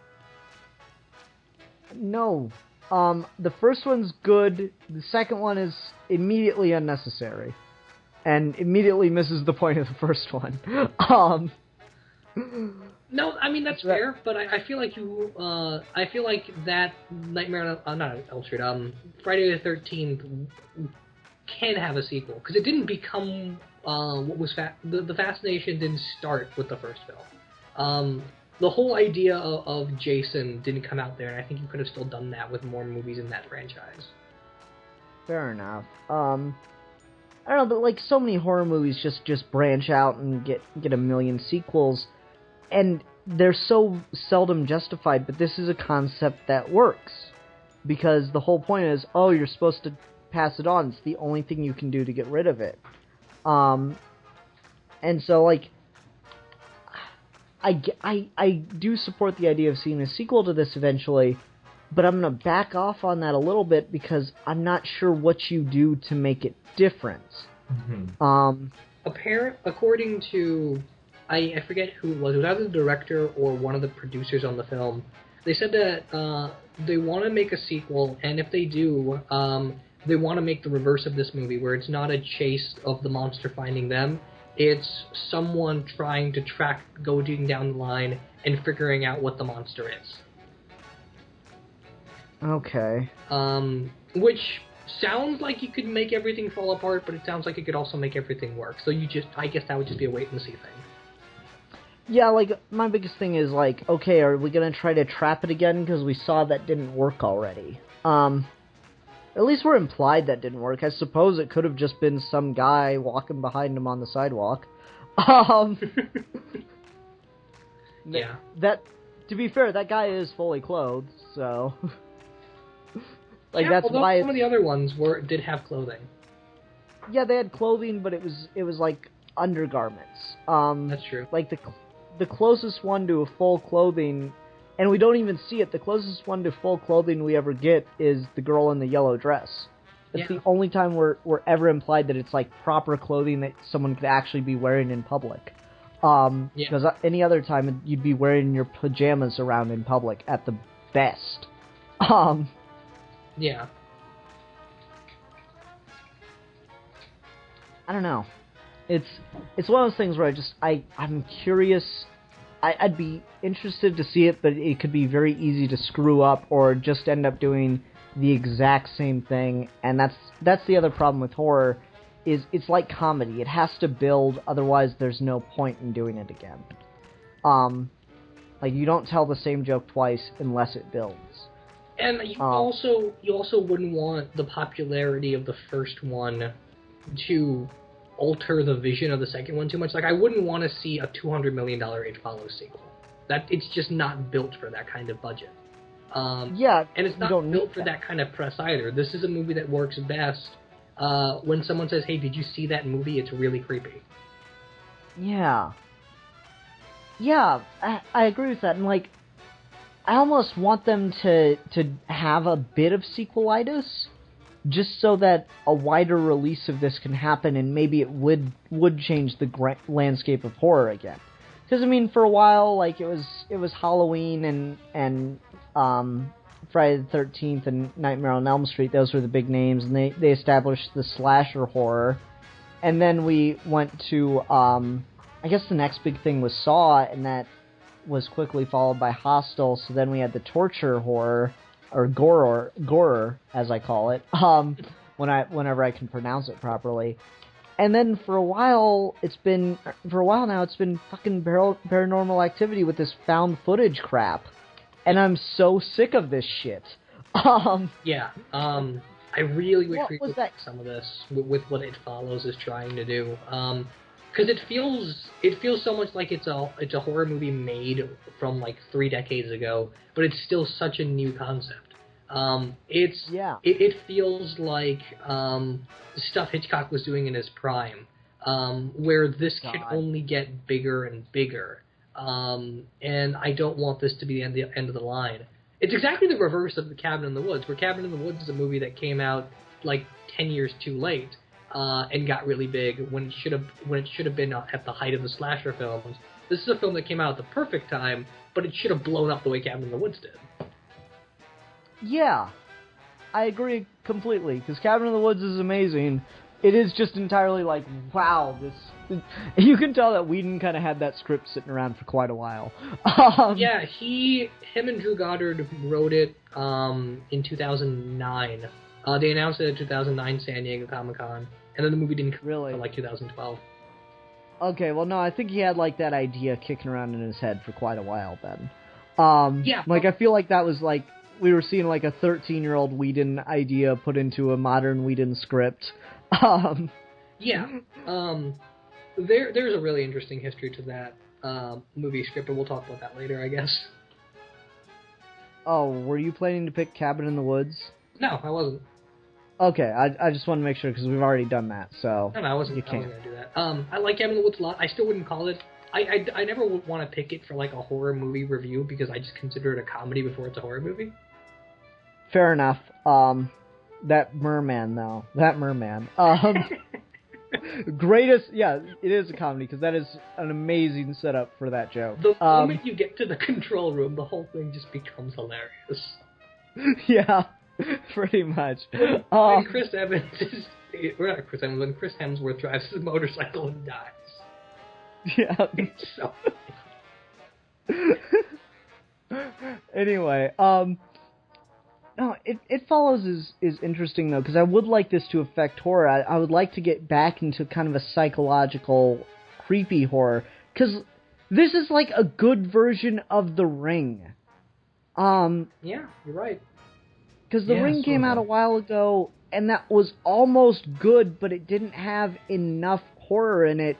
No. The first one's good. The second one is immediately unnecessary. And immediately misses the point of the first one. No, I mean, that's fair, but I feel like I feel like that Nightmare on not Elm Street, Friday the 13th can have a sequel, because it didn't become what was the fascination didn't start with the first film. The whole idea of Jason didn't come out there, and I think you could have still done that with more movies in that franchise. Fair enough. I don't know, but like so many horror movies just branch out and get a million sequels, and they're so seldom justified, but this is a concept that works. Because the whole point is, oh, you're supposed to pass it on. It's the only thing you can do to get rid of it. And so, like, I do support the idea of seeing a sequel to this eventually, but I'm going to back off on that a little bit because I'm not sure what you do to make it different. Mm-hmm. According to, I forget who it was either the director or one of the producers on the film, they said that they want to make a sequel, and if they do, they want to make the reverse of this movie, where it's not a chase of the monster finding them, it's someone trying to go down the line and figuring out what the monster is. Okay. Which sounds like you could make everything fall apart, but it sounds like it could also make everything work. So I guess that would just be a wait and see thing. Yeah, like, my biggest thing is, like, okay, are we gonna try to trap it again? Because we saw that didn't work already. At least we're implied that didn't work. I suppose it could have just been some guy walking behind him on the sidewalk. Yeah. That, to be fair, that guy is fully clothed, so... like, yeah, that's why some of the other ones did have clothing. Yeah, they had clothing, but it was like undergarments. That's true. Like the closest one to a full clothing, and we don't even see it. The closest one to full clothing we ever get is the girl in the yellow dress. It's the only time we're ever implied that it's like proper clothing that someone could actually be wearing in public. Because any other time you'd be wearing your pajamas around in public at the best. Yeah. I don't know. It's one of those things where I'm curious. I'd be interested to see it, but it could be very easy to screw up or just end up doing the exact same thing. And that's the other problem with horror, is it's like comedy. It has to build, otherwise there's no point in doing it again. Like, you don't tell the same joke twice unless it builds. And you also wouldn't want the popularity of the first one to alter the vision of the second one too much. Like, I wouldn't want to see a $200 million It Follows sequel. It's just not built for that kind of budget. And it's not built for that kind of press either. This is a movie that works best when someone says, "Hey, did you see that movie? It's really creepy." Yeah. Yeah, I agree with that. And, like, I almost want them to have a bit of sequelitis, just so that a wider release of this can happen, and maybe it would change the landscape of horror again. Because, I mean, for a while, like, it was Halloween and Friday the 13th and Nightmare on Elm Street. Those were the big names, and they established the slasher horror. And then we went to, I guess the next big thing was Saw, and that was quickly followed by Hostel. So then we had the torture horror, or gore, as I call it, whenever I can pronounce it properly. And then for a while now, it's been fucking Paranormal Activity with this found footage crap. And I'm so sick of this shit. I really wish we could do some of this with what It Follows is trying to do. Because it feels so much like it's a horror movie made from like 3 decades ago, but it's still such a new concept. It feels like stuff Hitchcock was doing in his prime, where this can only get bigger and bigger. And I don't want this to be the end of the line. It's exactly the reverse of The Cabin in the Woods, where Cabin in the Woods is a movie that came out like 10 years too late. And got really big when it should have been at the height of the slasher films. This is a film that came out at the perfect time, but it should have blown up the way Cabin in the Woods did. Yeah, I agree completely, because Cabin in the Woods is amazing. It is just entirely like, wow, this... You can tell that Whedon kind of had that script sitting around for quite a while. Him and Drew Goddard wrote it in 2009. They announced it at 2009 San Diego Comic-Con, and then the movie didn't come out until like 2012. Okay, well, no, I think he had like that idea kicking around in his head for quite a while then. I feel like that was like, we were seeing like a 13-year-old Whedon idea put into a modern Whedon script. There's a really interesting history to that movie script, but we'll talk about that later, I guess. Oh, were you planning to pick Cabin in the Woods? No, I wasn't. Okay, I just want to make sure because we've already done that, so... No, I wasn't going to do that. I like Cabin in the Woods a lot. I still wouldn't call it... I never would want to pick it for, like, a horror movie review because I just consider it a comedy before it's a horror movie. Fair enough. That merman, though. That merman. Greatest... Yeah, it is a comedy, because that is an amazing setup for that joke. The moment you get to the control room, the whole thing just becomes hilarious. Yeah, pretty much. When Chris Evans is... not Chris Evans, when Chris Hemsworth drives his motorcycle and dies. Yeah. It's so... Anyway, no, It Follows is interesting, though, because I would like this to affect horror. I would like to get back into kind of a psychological, creepy horror, because this is like a good version of The Ring. Yeah, you're right. Because The Ring came out a while ago, and that was almost good, but it didn't have enough horror in it.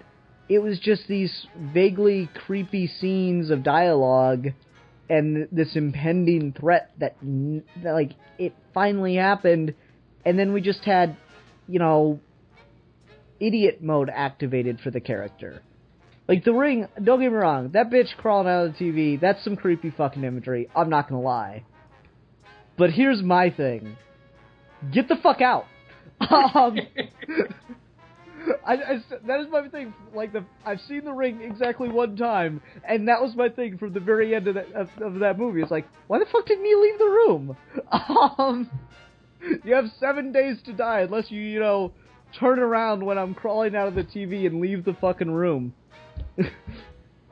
It was just these vaguely creepy scenes of dialogue and this impending threat that like, it finally happened, and then we just had, idiot mode activated for the character. Like, The Ring, don't get me wrong, that bitch crawling out of the TV, that's some creepy fucking imagery, I'm not gonna lie. But here's my thing. Get the fuck out! That is my thing. Like, I've seen The Ring exactly one time, and that was my thing from the very end of that movie. It's like, why the fuck didn't you leave the room? You have 7 days to die unless you turn around when I'm crawling out of the TV and leave the fucking room.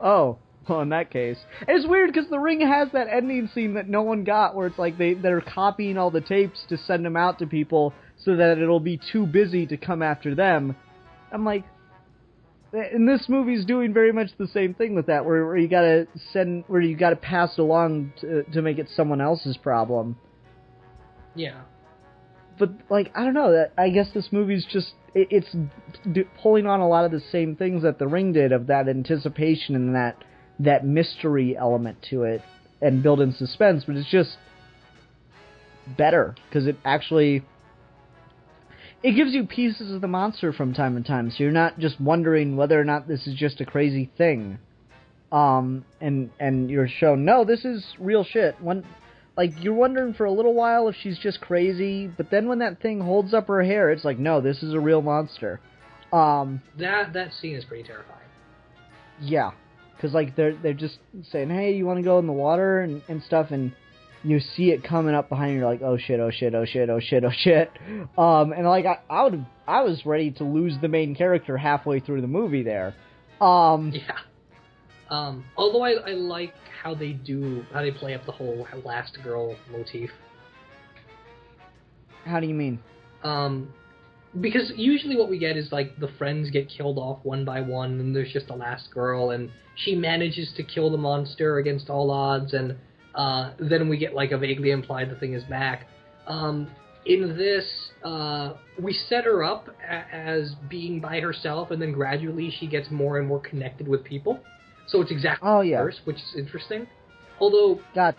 Oh, well, in that case. And it's weird because The Ring has that ending scene that no one got, where it's like they're copying all the tapes to send them out to people so that it'll be too busy to come after them. I'm like, and this movie's doing very much the same thing with that, where you gotta pass it along to make it someone else's problem. Yeah. But, like, I don't know, I guess this movie's just, it's pulling on a lot of the same things that The Ring did, of that anticipation and that mystery element to it, and build-in suspense, but it's just better, because it actually... It gives you pieces of the monster from time to time, so you're not just wondering whether or not this is just a crazy thing. And you're shown, no, this is real shit. You're wondering for a little while if she's just crazy, but then when that thing holds up her hair, it's like, no, this is a real monster. That scene is pretty terrifying. Yeah, because, like, they're just saying, hey, you want to go in the water and stuff, and you see it coming up behind you, you're like, oh shit, oh shit, oh shit, oh shit, oh shit. And, like, I was ready to lose the main character halfway through the movie there. Yeah. Although I like how they play up the whole last girl motif. How do you mean? Because usually what we get is, like, the friends get killed off one by one, and there's just the last girl, and she manages to kill the monster against all odds, and then we get, like, a vaguely implied the thing is back. In this, we set her up as being by herself, and then gradually she gets more and more connected with people. So it's exactly the reverse, which is interesting. Although, gotcha.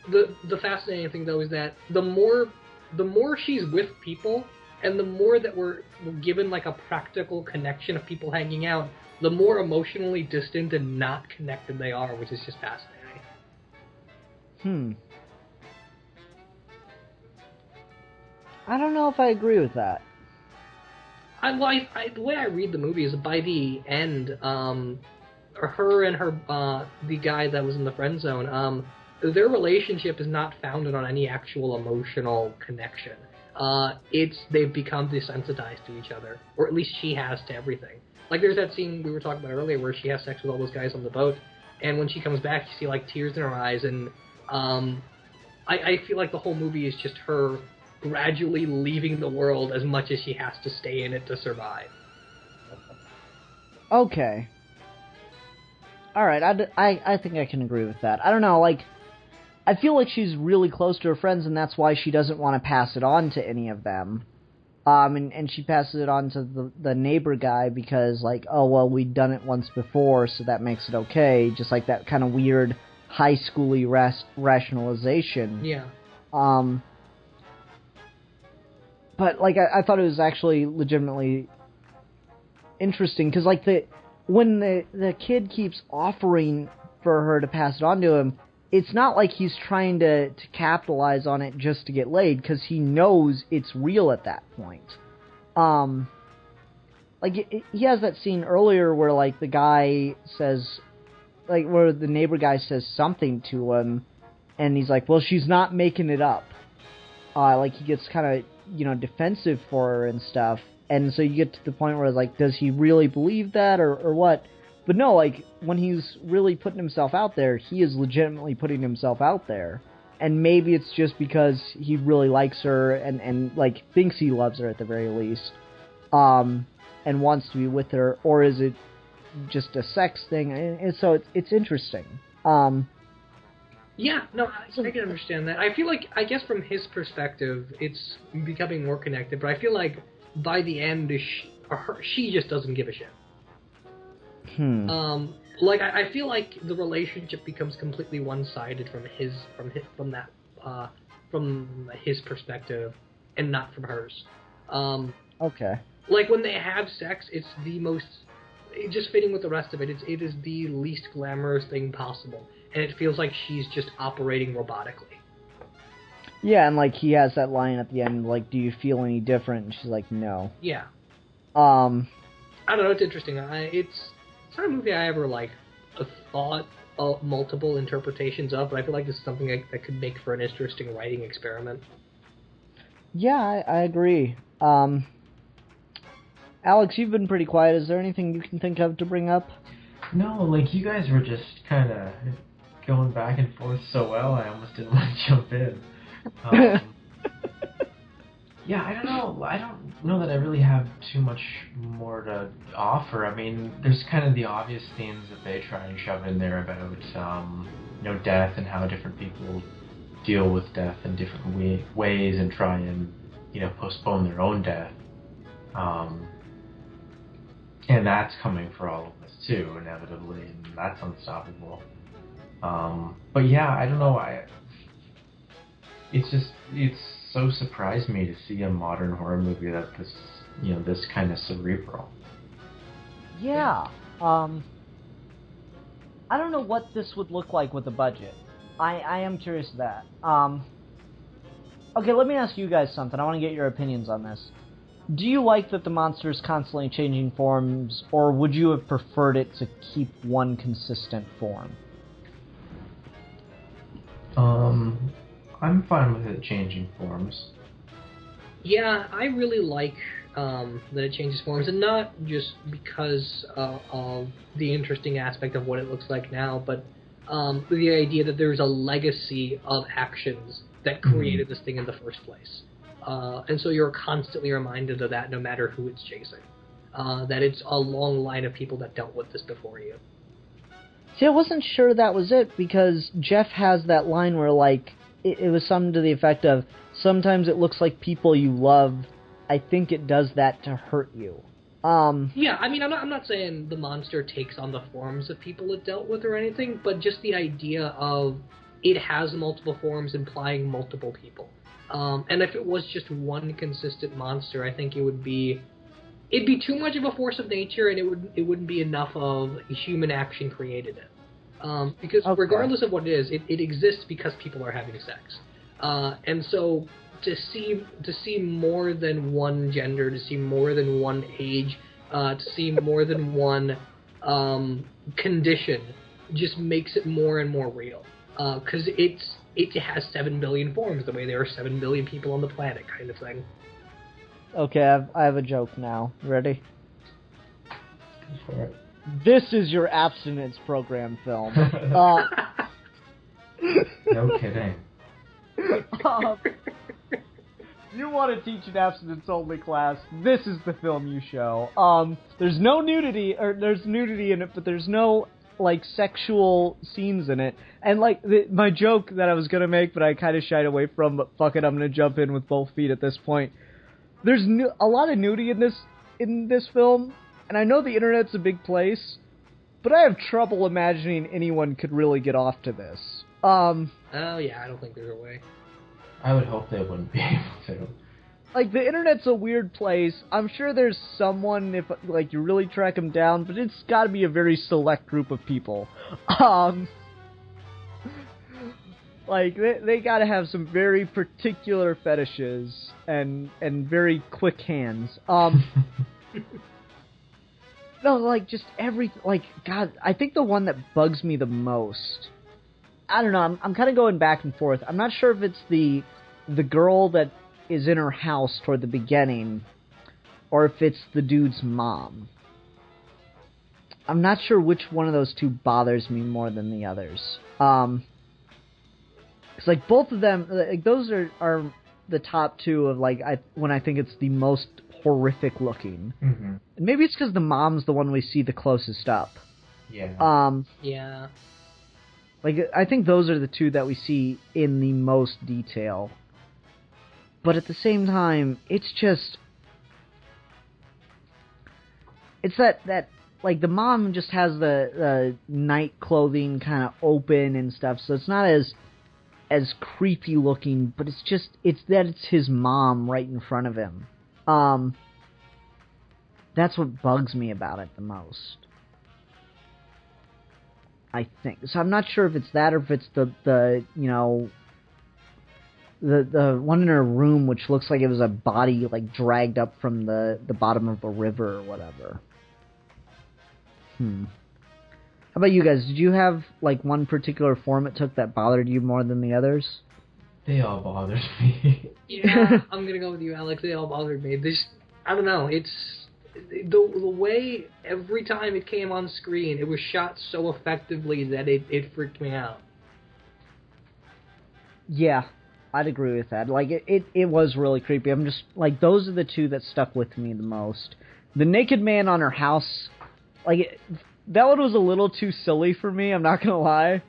The fascinating thing, though, is that the more she's with people, and the more that we're given, like, a practical connection of people hanging out, the more emotionally distant and not connected they are, which is just fascinating. I don't know if I agree with that. The way I read the movie is by the end, her and the guy that was in the friend zone, their relationship is not founded on any actual emotional connection. They've become desensitized to each other, or at least she has to everything. Like, there's that scene we were talking about earlier where she has sex with all those guys on the boat, and when she comes back, you see, like, tears in her eyes, and I feel like the whole movie is just her gradually leaving the world as much as she has to stay in it to survive. Okay. Alright, I think I can agree with that. I don't know, like, I feel like she's really close to her friends, and that's why she doesn't want to pass it on to any of them. And she passes it on to the neighbor guy because, like, oh, well, we'd done it once before, so that makes it okay. Just like that kind of weird high schooly rationalization. Yeah. but like I thought it was actually legitimately interesting because like when the kid keeps offering for her to pass it on to him, it's not like he's trying to capitalize on it just to get laid, because he knows it's real at that point. Like he has that scene earlier where like the guy says, like where the neighbor guy says something to him, and he's like, well, she's not making it up. Like he gets kind of, defensive for her and stuff. And so you get to the point where, like, does he really believe that or what? But no, like, when he's really putting himself out there, he is legitimately putting himself out there. And maybe it's just because he really likes her and like, thinks he loves her at the very least. And wants to be with her. Or is it just a sex thing? And so it's interesting. Yeah, no, I can understand that. I feel like, I guess from his perspective, it's becoming more connected, but I feel like by the end, she just doesn't give a shit. Like, I feel like the relationship becomes completely one-sided from his perspective, and not from hers. Okay. Like, when they have sex, it's the most, just fitting with the rest of it, it is the least glamorous thing possible. And it feels like she's just operating robotically. Yeah, and like he has that line at the end, like, do you feel any different? And she's like, no. Yeah. I don't know, it's interesting. It's not a movie I ever, like, thought of multiple interpretations of, but I feel like this is something that could make for an interesting writing experiment. Yeah, I agree. Alex, you've been pretty quiet. Is there anything you can think of to bring up? No, like, you guys were just kind of going back and forth so well, I almost didn't want to jump in. Yeah, I don't know. I don't know that I really have too much more to offer. I mean, there's kind of the obvious themes that they try and shove in there about, death and how different people deal with death in different ways and try and, postpone their own death. And that's coming for all of us too, inevitably, and that's unstoppable. But yeah, I don't know. It's so surprised me to see a modern horror movie that this kind of cerebral. Yeah. I don't know what this would look like with a budget. I am curious of that. Okay, let me ask you guys something. I want to get your opinions on this. Do you like that the monster is constantly changing forms, or would you have preferred it to keep one consistent form? I'm fine with it changing forms. Yeah, I really like that it changes forms, and not just because of the interesting aspect of what it looks like now, but the idea that there's a legacy of actions that created this thing in the first place. And so you're constantly reminded of that no matter who it's chasing. That it's a long line of people that dealt with this before you. See, I wasn't sure that was it, because Jeff has that line where, like, it was something to the effect of, sometimes it looks like people you love, I think it does that to hurt you. Yeah, I mean, I'm not saying the monster takes on the forms of people it dealt with or anything, but just the idea of it has multiple forms implying multiple people. And if it was just one consistent monster, I think it'd be too much of a force of nature, and it wouldn't be enough of human action created it. Because regardless of what it is, it exists because people are having sex. And so to see more than one gender, to see more than one age, to see more than one condition, just makes it more and more real. Because it has 7 billion forms, the way there are 7 billion people on the planet, kind of thing. Okay, I have a joke now. Ready? Go for it. This is your abstinence program film. No kidding. You want to teach an abstinence-only class, this is the film you show. There's no nudity, or there's nudity in it, but there's no, like, sexual scenes in it. And, like, my joke that I was gonna make, but I kind of shied away from, but fuck it, I'm gonna jump in with both feet at this point. There's a lot of nudity in this film, and I know the internet's a big place, but I have trouble imagining anyone could really get off to this. Oh yeah, I don't think there's a way. I would hope they wouldn't be able to. like, the internet's a weird place. I'm sure there's someone, if, like, you really track them down, but it's gotta be a very select group of people. Like, they gotta have some very particular fetishes and very quick hands. No, like, just like, God, I think the one that bugs me the most, I don't know, I'm kind of going back and forth. I'm not sure if it's the girl that is in her house toward the beginning, or if it's the dude's mom. I'm not sure which one of those two bothers me more than the others. Because, like, both of them, like, those are the top two of, like, when I think it's the most horrific looking. Mm-hmm. And maybe it's because the mom's the one we see the closest up. Yeah. Yeah. Like, I think those are the two that we see in the most detail. But at the same time, it's just... It's that like, the mom just has the night clothing kind of open and stuff, so it's not as creepy looking, but it's his mom right in front of him. That's what bugs me about it the most, I think. So I'm not sure if it's that or if it's the you know, the one in her room which looks like it was a body, like, dragged up from the bottom of a river or whatever. How about you guys? Did you have, like, one particular form it took that bothered you more than the others? They all bothered me. Yeah, I'm gonna go with you, Alex. They all bothered me. I don't know. It's the way every time it came on screen, it was shot so effectively that it freaked me out. Yeah, I'd agree with that. Like, it was really creepy. I'm just, like, those are the two that stuck with me the most. The naked man on her house, like, that one was a little too silly for me, I'm not gonna lie.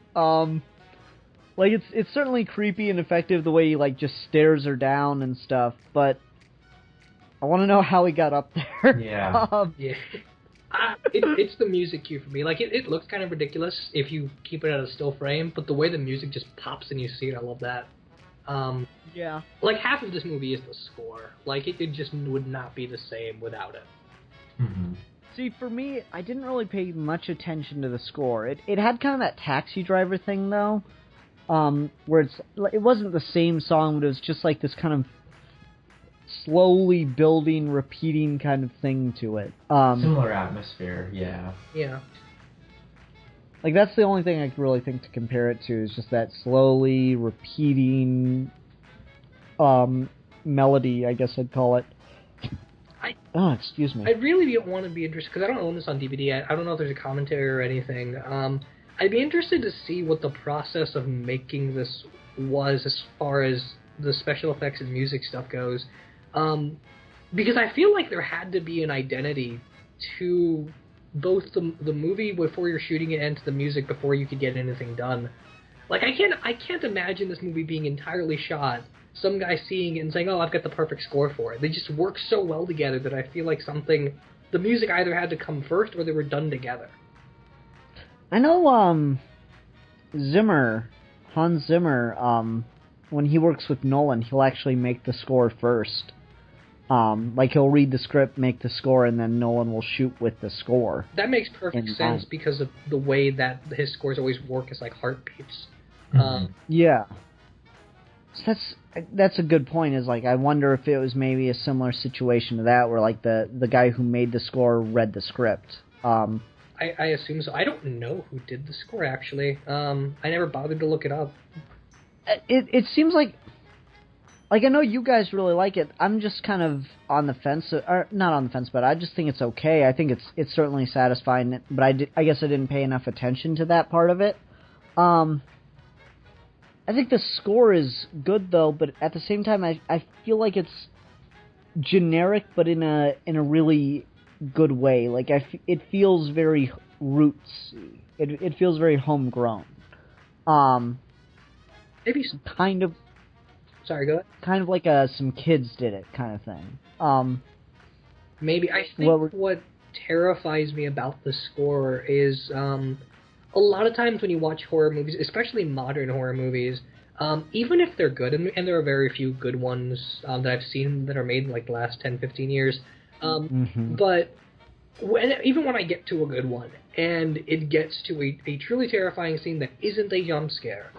Like, it's certainly creepy and effective the way he, like, just stares her down and stuff, but I want to know how he got up there. Yeah. Yeah. It's the music cue for me. Like, it looks kind of ridiculous if you keep it at a still frame, but the way the music just pops and you see it, I love that. Yeah. Like, half of this movie is the score. Like, it just would not be the same without it. Mm-hmm. See, for me, I didn't really pay much attention to the score. It had kind of that Taxi Driver thing, though, where it wasn't the same song, but it was just like this kind of slowly building, repeating kind of thing to it. Similar atmosphere, yeah. Yeah. Like, that's the only thing I could really think to compare it to, is just that slowly repeating melody, I guess I'd call it. Excuse me. I really don't want to be interested, because I don't own this on DVD. I don't know if there's a commentary or anything. I'd be interested to see what the process of making this was as far as the special effects and music stuff goes. Because I feel like there had to be an identity to both the movie before you're shooting it and to the music before you could get anything done. Like, I can't imagine this movie being entirely shot, some guy seeing it and saying, oh, I've got the perfect score for it. They just work so well together that I feel like the music either had to come first or they were done together. I know, Hans Zimmer, when he works with Nolan, he'll actually make the score first. Like, he'll read the script, make the score, and then Nolan will shoot with the score. That makes perfect sense because of the way that his scores always work as, like, heartbeats. Yeah. So that's a good point, is, like, I wonder if it was maybe a similar situation to that, where, like, the guy who made the score read the script. I assume so. I don't know who did the score, actually. I never bothered to look it up. It seems like I know you guys really like it. I'm just kind of on the fence, or not on the fence, but I just think it's okay. I think it's certainly satisfying, but I guess I didn't pay enough attention to that part of it. I think the score is good, though, but at the same time, I feel like it's generic, but in a really good way. Like, it feels very rootsy. It feels very homegrown. Maybe kind of. Sorry, go ahead. Kind of like some kids did it kind of thing. Maybe. I think what terrifies me about the score is a lot of times when you watch horror movies, especially modern horror movies, even if they're good, and there are very few good ones that I've seen that are made in like the last 10, 15 years, but even when I get to a good one, and it gets to a truly terrifying scene that isn't a jump scare,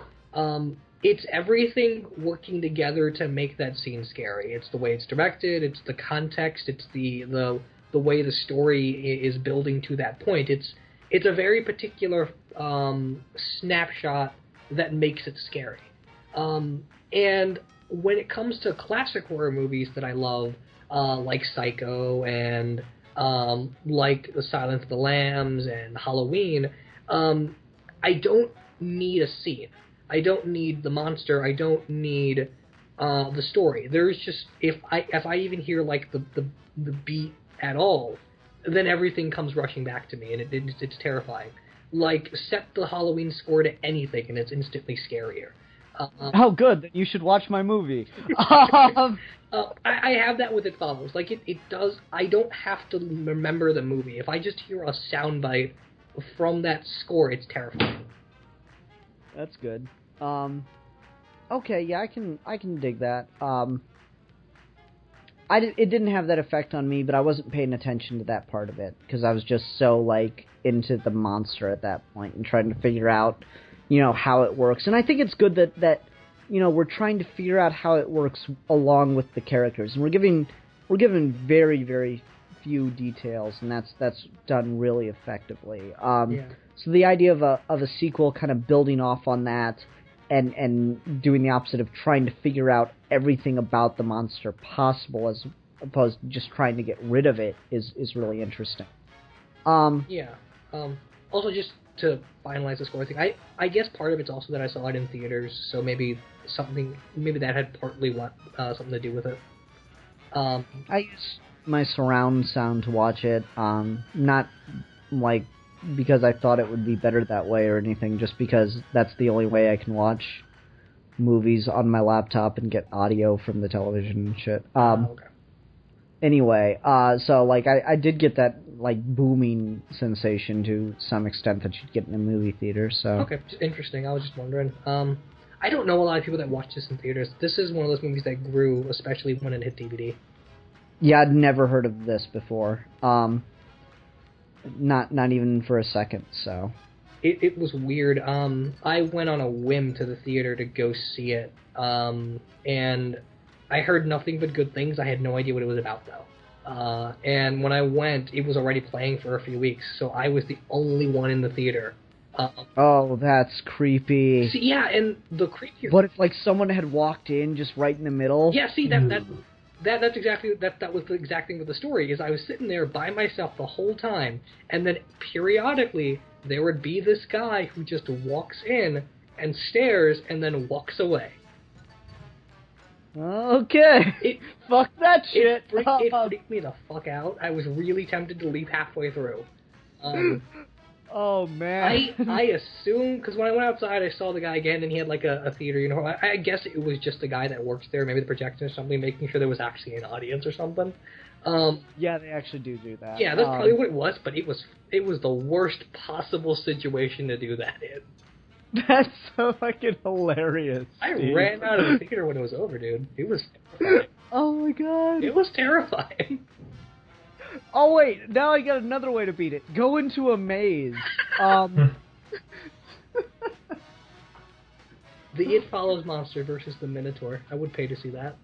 it's everything working together to make that scene scary. It's the way it's directed, it's the context, it's the way the story is building to that point. It's a very particular snapshot that makes it scary. And when it comes to classic horror movies that I love, like Psycho and like The Silence of the Lambs and Halloween, I don't need a scene. I don't need the monster. I don't need the story. There's just if I even hear like the beat at all, then everything comes rushing back to me, and it's terrifying. Like, set the Halloween score to anything, and it's instantly scarier. Oh, good. Then you should watch my movie. I have that with It Follows. Like, it does. I don't have to remember the movie. If I just hear a soundbite from that score, it's terrifying. That's good. Okay, yeah, I can dig that. It didn't have that effect on me, but I wasn't paying attention to that part of it because I was just so like into the monster at that point and trying to figure out, how it works. And I think it's good that we're trying to figure out how it works along with the characters, and we're given very, very few details, and that's done really effectively. So the idea of a sequel kind of building off on that and doing the opposite of trying to figure out everything about the monster possible as opposed to just trying to get rid of it is really interesting. Also, just to finalize the score thing, I guess part of it's also that I saw it in theaters, so maybe that had partly something to do with it. I used my surround sound to watch it, not like because I thought it would be better that way or anything, just because that's the only way I can watch movies on my laptop and get audio from the television and shit. Okay. Anyway, so like I did get that like booming sensation to some extent that you'd get in a movie theater. So okay, interesting. I was just wondering. I don't know a lot of people that watch this in theaters. This is one of those movies that grew, especially when it hit DVD. Yeah, I'd never heard of this before. Not even for a second, so. It was weird. I went on a whim to the theater to go see it, and I heard nothing but good things. I had no idea what it was about, though. And when I went, it was already playing for a few weeks, so I was the only one in the theater. Oh, that's creepy. See, yeah, and the creepier... What if, like, someone had walked in just right in the middle? Yeah, see, that's exactly that was the exact thing with the story, is I was sitting there by myself the whole time, and then periodically there would be this guy who just walks in and stares and then walks away. Okay. Fuck that shit. It freaked me the fuck out. I was really tempted to leave halfway through. Oh, man. I assumed, because when I went outside, I saw the guy again, and he had like a theater, I guess it was just the guy that works there, maybe the projector or something, making sure there was actually an audience or something. Yeah, they actually do that. Yeah, that's probably what it was, but it was the worst possible situation to do that in. That's so fucking hilarious. I ran out of the theater when it was over, dude. It was terrifying. Oh my god. It was terrifying. Oh wait, now I got another way to beat it. Go into a maze. The It Follows monster versus the Minotaur. I would pay to see that.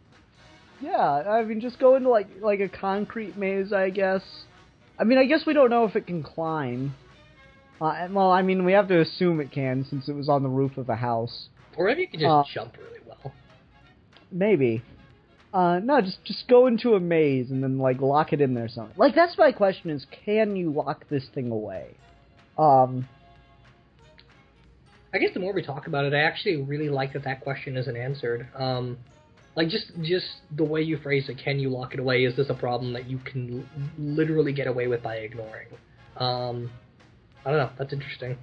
Yeah, I mean, just go into like a concrete maze, I guess. I mean, I guess we don't know if it can climb. Well, I mean, we have to assume it can since it was on the roof of a house. Or maybe you could just jump really well. Maybe. No, just go into a maze and then, like, lock it in there something. Like, that's my question is, can you lock this thing away? I guess the more we talk about it, I actually really like that question isn't answered. Like, just the way you phrase it, can you lock it away? Is this a problem that you can literally get away with by ignoring? I don't know. That's interesting.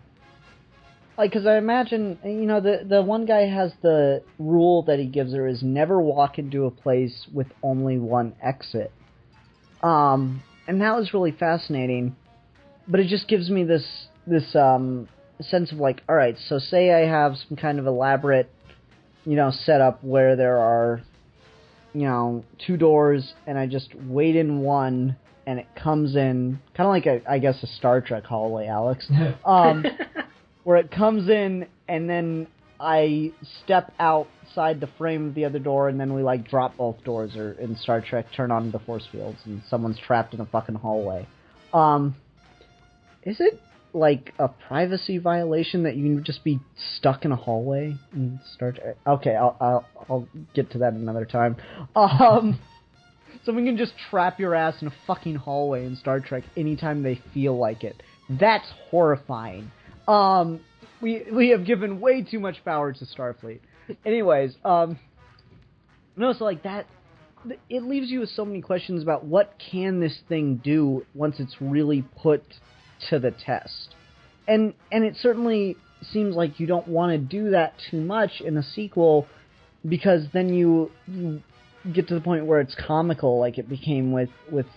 Like, because I imagine, the one guy has the rule that he gives her is never walk into a place with only one exit. And that was really fascinating. But it just gives me this sense of, like, alright, so say I have some kind of elaborate set up where there are, two doors, and I just wait in one, and it comes in, kind of like a Star Trek hallway, Alex, where it comes in, and then I step outside the frame of the other door, and then we, drop both doors, or in Star Trek, turn on the force fields, and someone's trapped in a fucking hallway. Is it, a privacy violation that you can just be stuck in a hallway in Star Trek? Okay, I'll get to that another time. Someone can just trap your ass in a fucking hallway in Star Trek anytime they feel like it. That's horrifying. We have given way too much power to Starfleet. Anyways, no, so that, it leaves you with so many questions about what can this thing do once it's really put to the test. And it certainly seems like you don't want to do that too much in a sequel, because then you get to the point where it's comical, like it became with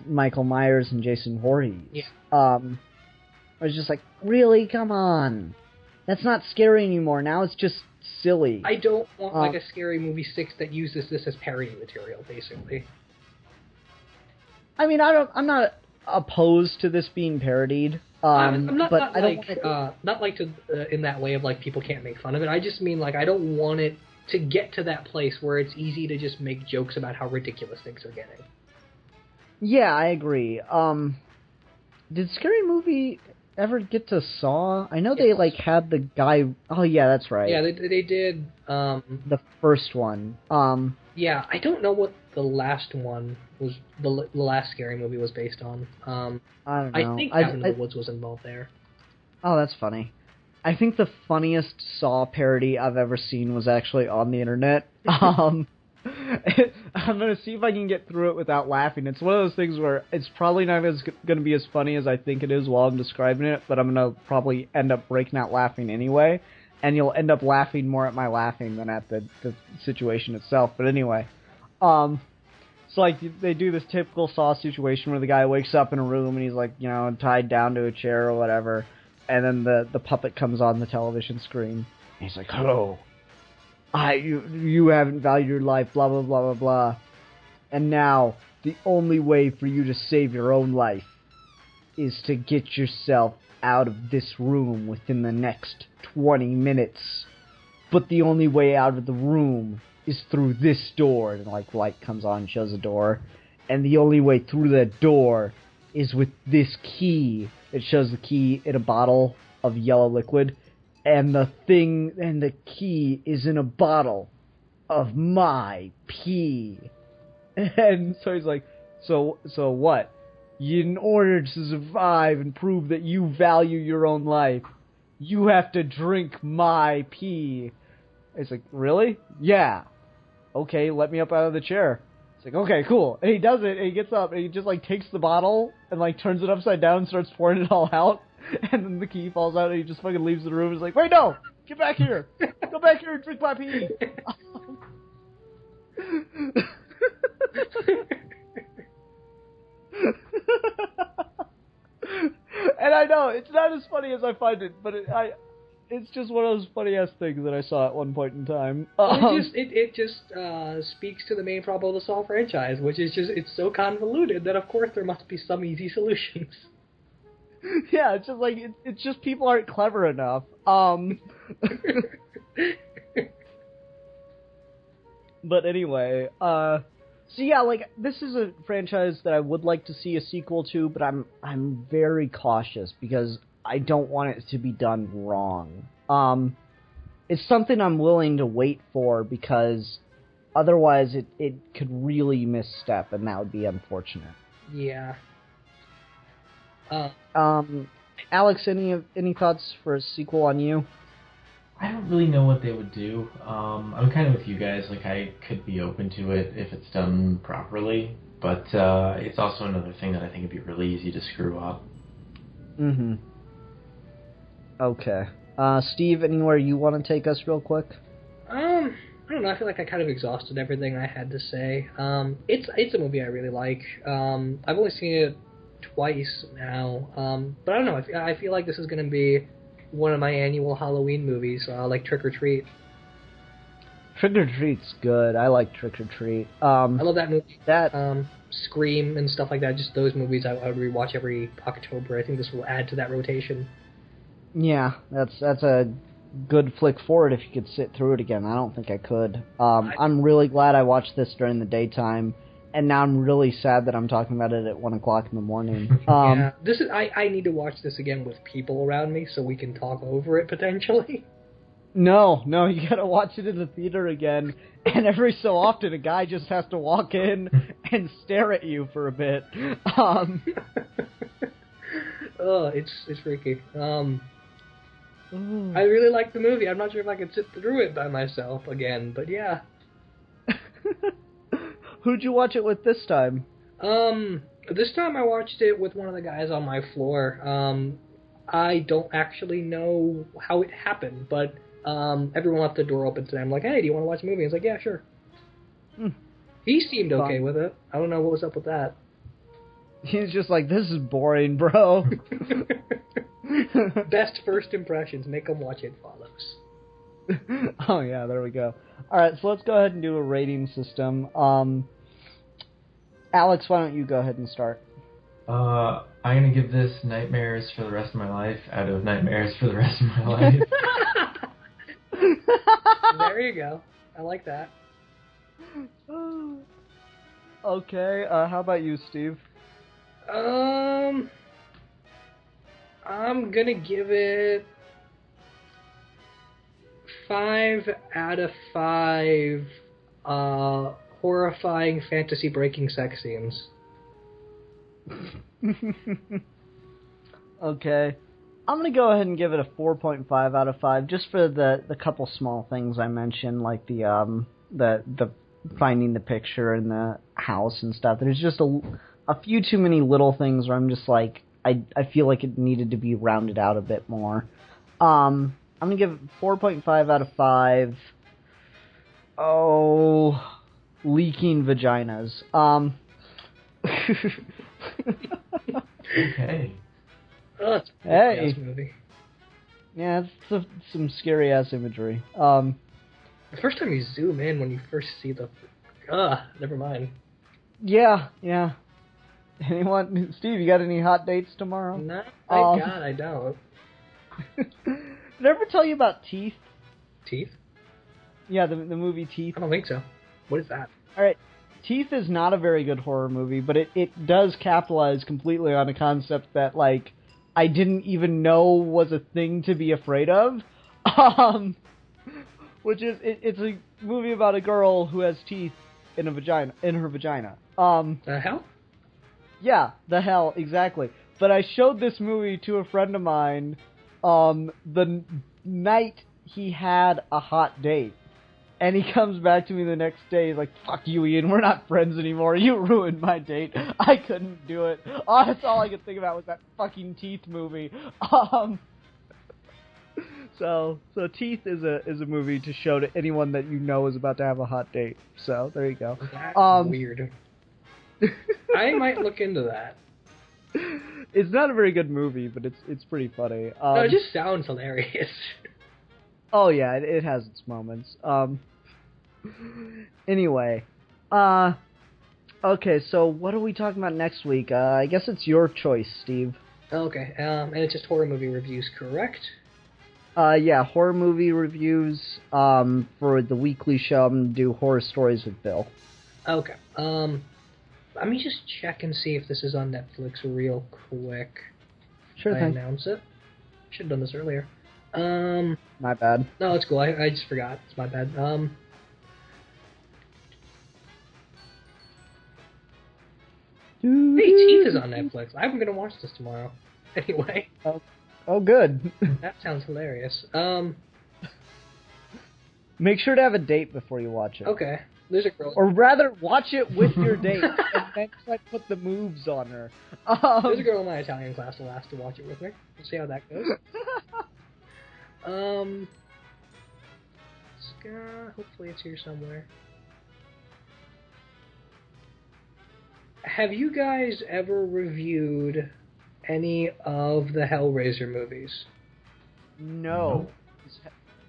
Michael Myers and Jason Voorhees. Yeah. I was just like, really? Come on. That's not scary anymore. Now it's just silly. I don't want a Scary Movie 6 that uses this as parody material, basically. I mean, I'm not opposed to this being parodied. I'm not, but not I don't like in that way of people can't make fun of it. I just mean I don't want it to get to that place where it's easy to just make jokes about how ridiculous things are getting. Yeah, I agree. Did Scary Movie ever get to Saw? I know they had the guy. Oh yeah, that's right. Yeah, they did. The first one. Yeah, I don't know what the last one was. The last Scary Movie was based on. I don't know. I think Cabin in the Woods was involved there. Oh, that's funny. I think the funniest Saw parody I've ever seen was actually on the internet. I'm gonna see if I can get through it without laughing. It's one of those things where it's probably not gonna be as funny as I think it is while I'm describing it, but I'm gonna probably end up breaking out laughing anyway, and you'll end up laughing more at my laughing than at the situation itself. But anyway, so they do this typical Saw situation where the guy wakes up in a room and he's tied down to a chair or whatever, and then the puppet comes on the television screen. And he's like, "Hello. You haven't valued your life, blah, blah, blah, blah, blah. And now, the only way for you to save your own life is to get yourself out of this room within the next 20 minutes. But the only way out of the room is through this door." And light comes on, shows the door. "And the only way through that door is with this key." It shows the key in a bottle of yellow liquid. "And the key is in a bottle of my pee." And so he's like, so what? In order to survive and prove that you value your own life, you have to drink my pee. It's like, really? Yeah. Okay, let me up out of the chair. It's like, okay, cool. And he does it, and he gets up, and he just takes the bottle and turns it upside down and starts pouring it all out. And then the key falls out, and he just fucking leaves the room. He's like, "Wait, no! Get back here! Go back here and drink my pee!" And I know, it's not as funny as I find it, but it's just one of those funny-ass things that I saw at one point in time. It just speaks to the main problem of the Saw franchise, which is it's so convoluted that, of course, there must be some easy solutions. Yeah, it's just it's just people aren't clever enough. But anyway, so yeah, this is a franchise that I would like to see a sequel to, but I'm very cautious because I don't want it to be done wrong. It's something I'm willing to wait for because otherwise it could really misstep, and that would be unfortunate. Yeah. Alex, any thoughts for a sequel on you? I don't really know what they would do. I'm kind of with you guys. I could be open to it if it's done properly, but it's also another thing that I think would be really easy to screw up. Mm-hmm. Okay. Steve, anywhere you want to take us real quick? I don't know. I feel like I kind of exhausted everything I had to say. It's a movie I really like. I've only seen it twice now, but I don't know. I feel like this is going to be one of my annual Halloween movies, like Trick or Treat. Trick or Treat's good. I like Trick or Treat. I love that movie. That Scream and stuff like that. Just those movies I would rewatch every October. I think this will add to that rotation. Yeah, that's a good flick forward if you could sit through it again. I don't think I could. I'm really glad I watched this during the daytime, and now I'm really sad that I'm talking about it at 1 o'clock in the morning. Yeah, this is. I need to watch this again with people around me so we can talk over it potentially. No, you gotta watch it in the theater again, and every so often a guy just has to walk in and stare at you for a bit. Oh, it's freaky. I really like the movie. I'm not sure if I could sit through it by myself again, but yeah. Who'd you watch it with this time? This time I watched it with one of the guys on my floor. I don't actually know how it happened, but everyone left the door open today. I'm like, hey, do you want to watch a movie? He's like, yeah, sure. He seemed okay with it. I don't know what was up with that. He's just like, this is boring, bro. Best first impressions. Make them watch it follows. Oh, yeah, there we go. All right, so let's go ahead and do a rating system. Alex, why don't you go ahead and start? I'm going to give this Nightmares for the Rest of My Life out of Nightmares for the Rest of My Life. There you go. I like that. Okay, how about you, Steve? I'm gonna give it 5 out of 5 horrifying fantasy breaking sex scenes. Okay. I'm gonna go ahead and give it a 4.5 out of 5, just for the couple small things I mentioned, like the finding the picture in the house and stuff. There's just a few too many little things where I'm just like, I feel like it needed to be rounded out a bit more. I'm gonna give it 4.5 out of 5. Oh, leaking vaginas. Okay. Oh, it's a Hey. movie. Yeah, it's some scary ass imagery. The first time you zoom in when you first see the... never mind. Yeah. Anyone? Steve, you got any hot dates tomorrow? No, thank God I don't. Did I ever tell you about Teeth? Teeth? Yeah, the movie Teeth. I don't think so. What is that? Alright, Teeth is not a very good horror movie, but it does capitalize completely on a concept that, like, I didn't even know was a thing to be afraid of. Which is, it's a movie about a girl who has teeth in her vagina. The hell? Yeah, the hell, exactly. But I showed this movie to a friend of mine the night he had a hot date. And he comes back to me the next day, he's like, fuck you, Ian, we're not friends anymore, you ruined my date, I couldn't do it. Oh, that's all I could think about was that fucking Teeth movie. So Teeth is a movie to show to anyone that you know is about to have a hot date. So, there you go. That's weird. I might look into that. It's not a very good movie, but it's pretty funny. No, it just sounds hilarious. Oh yeah, it has its moments. Anyway, okay, so what are we talking about next week? I guess it's your choice, Steve. Okay, and it's just horror movie reviews, correct? Yeah, horror movie reviews. For the weekly show, I'm gonna do horror stories with Bill. Okay. Let me just check and see if this is on Netflix real quick. Sure I thing. announce it. Should have done this earlier. My bad. No, it's cool. I just forgot. It's my bad. Hey, Teeth is on Netflix. I'm gonna watch this tomorrow. Anyway. Oh, good. That sounds hilarious. Make sure to have a date before you watch it. Okay. There's a girl. Or rather, watch it with your date and then try to put the moves on her. There's a girl in my Italian class who'll ask to watch it with me. We'll see how that goes. Hopefully it's here somewhere. Have you guys ever reviewed any of the Hellraiser movies? No.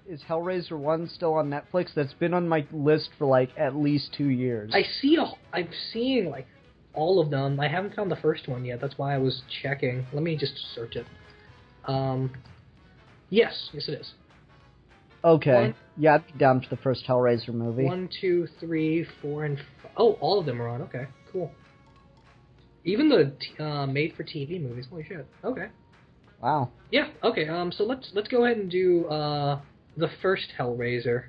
is Hellraiser 1 still on Netflix? That's been on my list for like at least 2 years. I'm seeing like all of them. I haven't found the first one yet. That's why I was checking. Let me just search it. Yes, it is. Okay. Yeah, I'd be down for the first Hellraiser movie. 1, 2, 3, 4, and 5. Oh, all of them are on. Okay, cool. Even the made-for-TV movies. Holy shit. Okay. Wow. Yeah. Okay. So let's go ahead and do the first Hellraiser.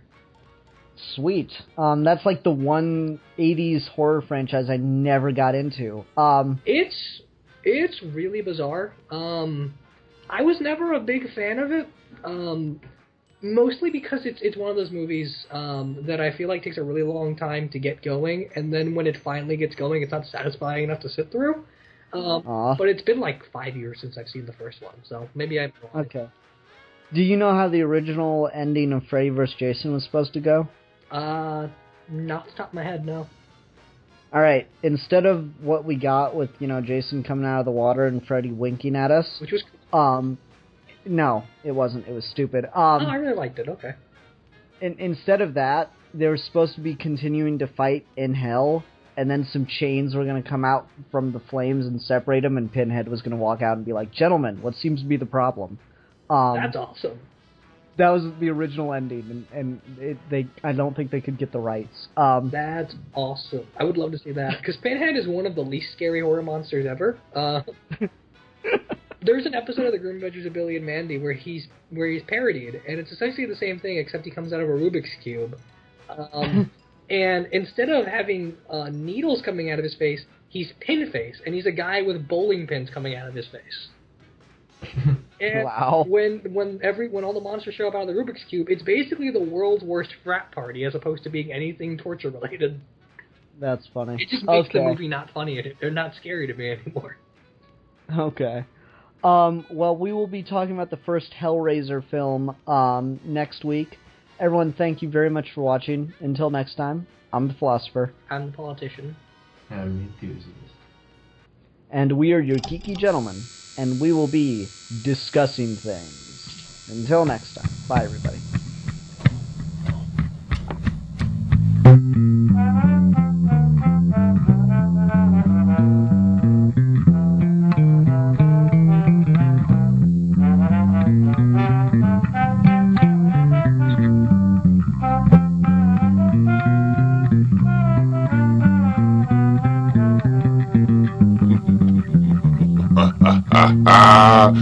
Sweet. That's like the one 80s horror franchise I never got into. It's really bizarre. I was never a big fan of it. Mostly because it's one of those movies that I feel like takes a really long time to get going, and then when it finally gets going, it's not satisfying enough to sit through. But it's been like 5 years since I've seen the first one, so maybe I'm wrong. Okay. Do you know how the original ending of Freddy vs. Jason was supposed to go? Not off the top of my head, no. Alright, instead of what we got with, Jason coming out of the water and Freddy winking at us... Which was... No, it wasn't. It was stupid. I really liked it, okay. Instead of that, they were supposed to be continuing to fight in hell, and then some chains were going to come out from the flames and separate them, and Pinhead was going to walk out and be like, "Gentlemen, what seems to be the problem?" That's awesome. That was the original ending, and I don't think they could get the rights. That's awesome. I would love to see that, because Pinhead is one of the least scary horror monsters ever. There's an episode of The Grim Adventures of Billy and Mandy where he's parodied, and it's essentially the same thing, except he comes out of a Rubik's Cube. And instead of having needles coming out of his face, he's pin face, and he's a guy with bowling pins coming out of his face. And wow. When all the monsters show up out of the Rubik's Cube, it's basically the world's worst frat party, as opposed to being anything torture related. That's funny. It just makes the movie not funny, or not scary to me anymore. Okay. Well, we will be talking about the first Hellraiser film next week. Everyone, thank you very much for watching. Until next time, I'm the Philosopher. I'm the Politician. I'm the Enthusiast. And we are your geeky gentlemen, and we will be discussing things. Until next time, bye everybody. Ah!